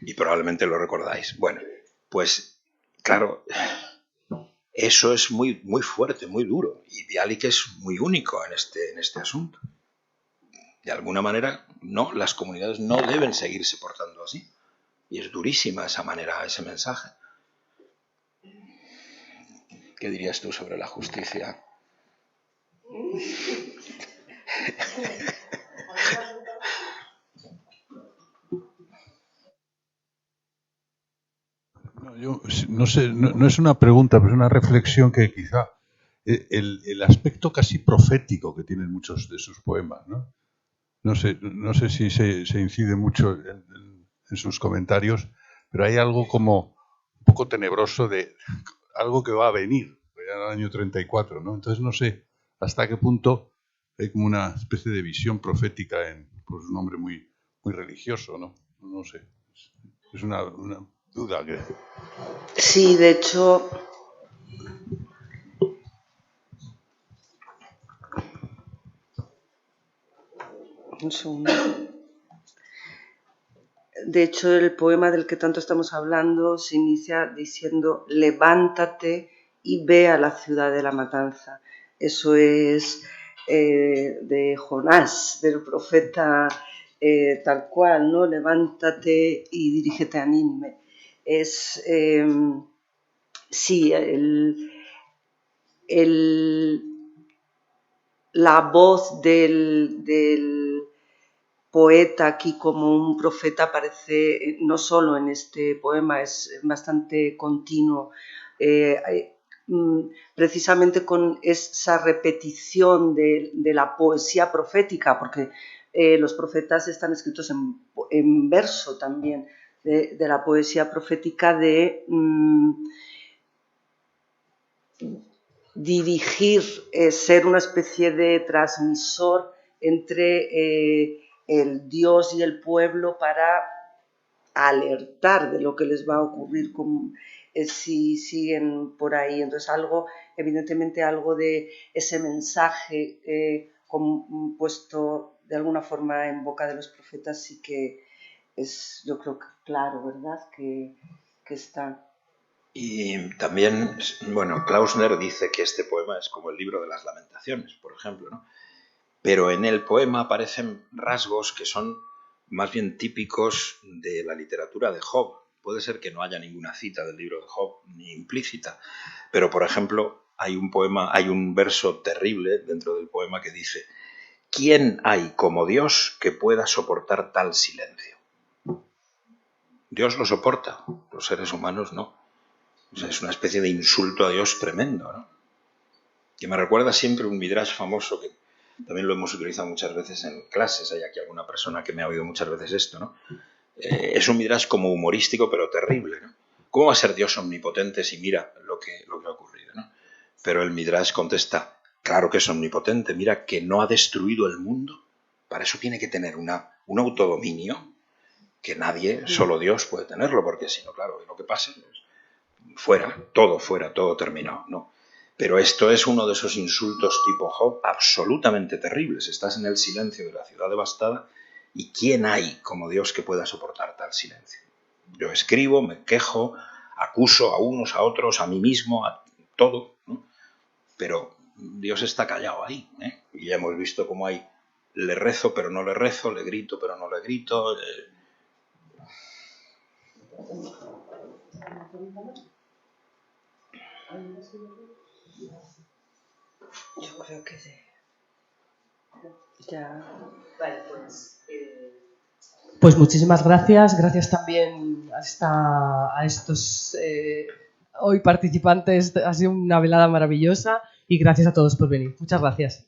y probablemente lo recordáis. Bueno, pues claro, eso es muy, muy fuerte, muy duro, y Bialik es muy único en este asunto. De alguna manera, no, las comunidades no deben seguirse portando así. Y es durísima esa manera, ese mensaje. ¿Qué dirías tú sobre la justicia? Yo no sé, no es una pregunta, pero es una reflexión que quizá el aspecto casi profético que tienen muchos de sus poemas, ¿no? No sé si se incide mucho en sus comentarios, pero hay algo como un poco tenebroso de algo que va a venir, ya en el año 34, ¿no? Entonces no sé hasta qué punto hay como una especie de visión profética en pues, un hombre muy religioso, ¿no? No sé, es una duda que... Sí, de hecho, un segundo. De hecho, el poema del que tanto estamos hablando se inicia diciendo levántate y ve a la ciudad de la matanza. Eso es de Jonás, del profeta tal cual, ¿no? Levántate y dirígete a Nínive. Es, sí, la voz del poeta aquí como un profeta aparece no solo en este poema, es bastante continuo. Precisamente con esa repetición de la poesía profética, porque los profetas están escritos en verso también, de la poesía profética de dirigir, ser una especie de transmisor entre el Dios y el pueblo para alertar de lo que les va a ocurrir si siguen por ahí. Entonces evidentemente algo de ese mensaje puesto de alguna forma en boca de los profetas sí que es, yo creo que claro, ¿verdad? Que está. Y también, bueno, Klausner dice que este poema es como el libro de las lamentaciones, por ejemplo, ¿no? Pero en el poema aparecen rasgos que son más bien típicos de la literatura de Job. Puede ser que no haya ninguna cita del libro de Job, ni implícita, pero por ejemplo hay un verso terrible dentro del poema que dice: ¿quién hay como Dios que pueda soportar tal silencio? Dios lo soporta, los seres humanos no. O sea, es una especie de insulto a Dios tremendo, ¿no? Que me recuerda siempre un midrash famoso que también lo hemos utilizado muchas veces en clases. Hay aquí alguna persona que me ha oído muchas veces esto, ¿no? Es un midrash como humorístico, pero terrible, ¿no? ¿Cómo va a ser Dios omnipotente si mira lo que ha ocurrido, ¿no? Pero el midrash contesta: claro que es omnipotente, mira que no ha destruido el mundo. Para eso tiene que tener un autodominio que nadie, solo Dios puede tenerlo, porque si no, claro, lo que pase, fuera, todo terminado, ¿no? Pero esto es uno de esos insultos tipo Job absolutamente terribles. Estás en el silencio de la ciudad devastada y ¿quién hay como Dios que pueda soportar tal silencio? Yo escribo, me quejo, acuso a unos, a otros, a mí mismo, a todo, ¿no? Pero Dios está callado ahí, ¿eh? Y ya hemos visto cómo hay le rezo pero no le rezo, le grito pero no le grito. Yo creo que ya. Vale, pues muchísimas gracias. Gracias también a estos hoy participantes. Ha sido una velada maravillosa y gracias a todos por venir. Muchas gracias.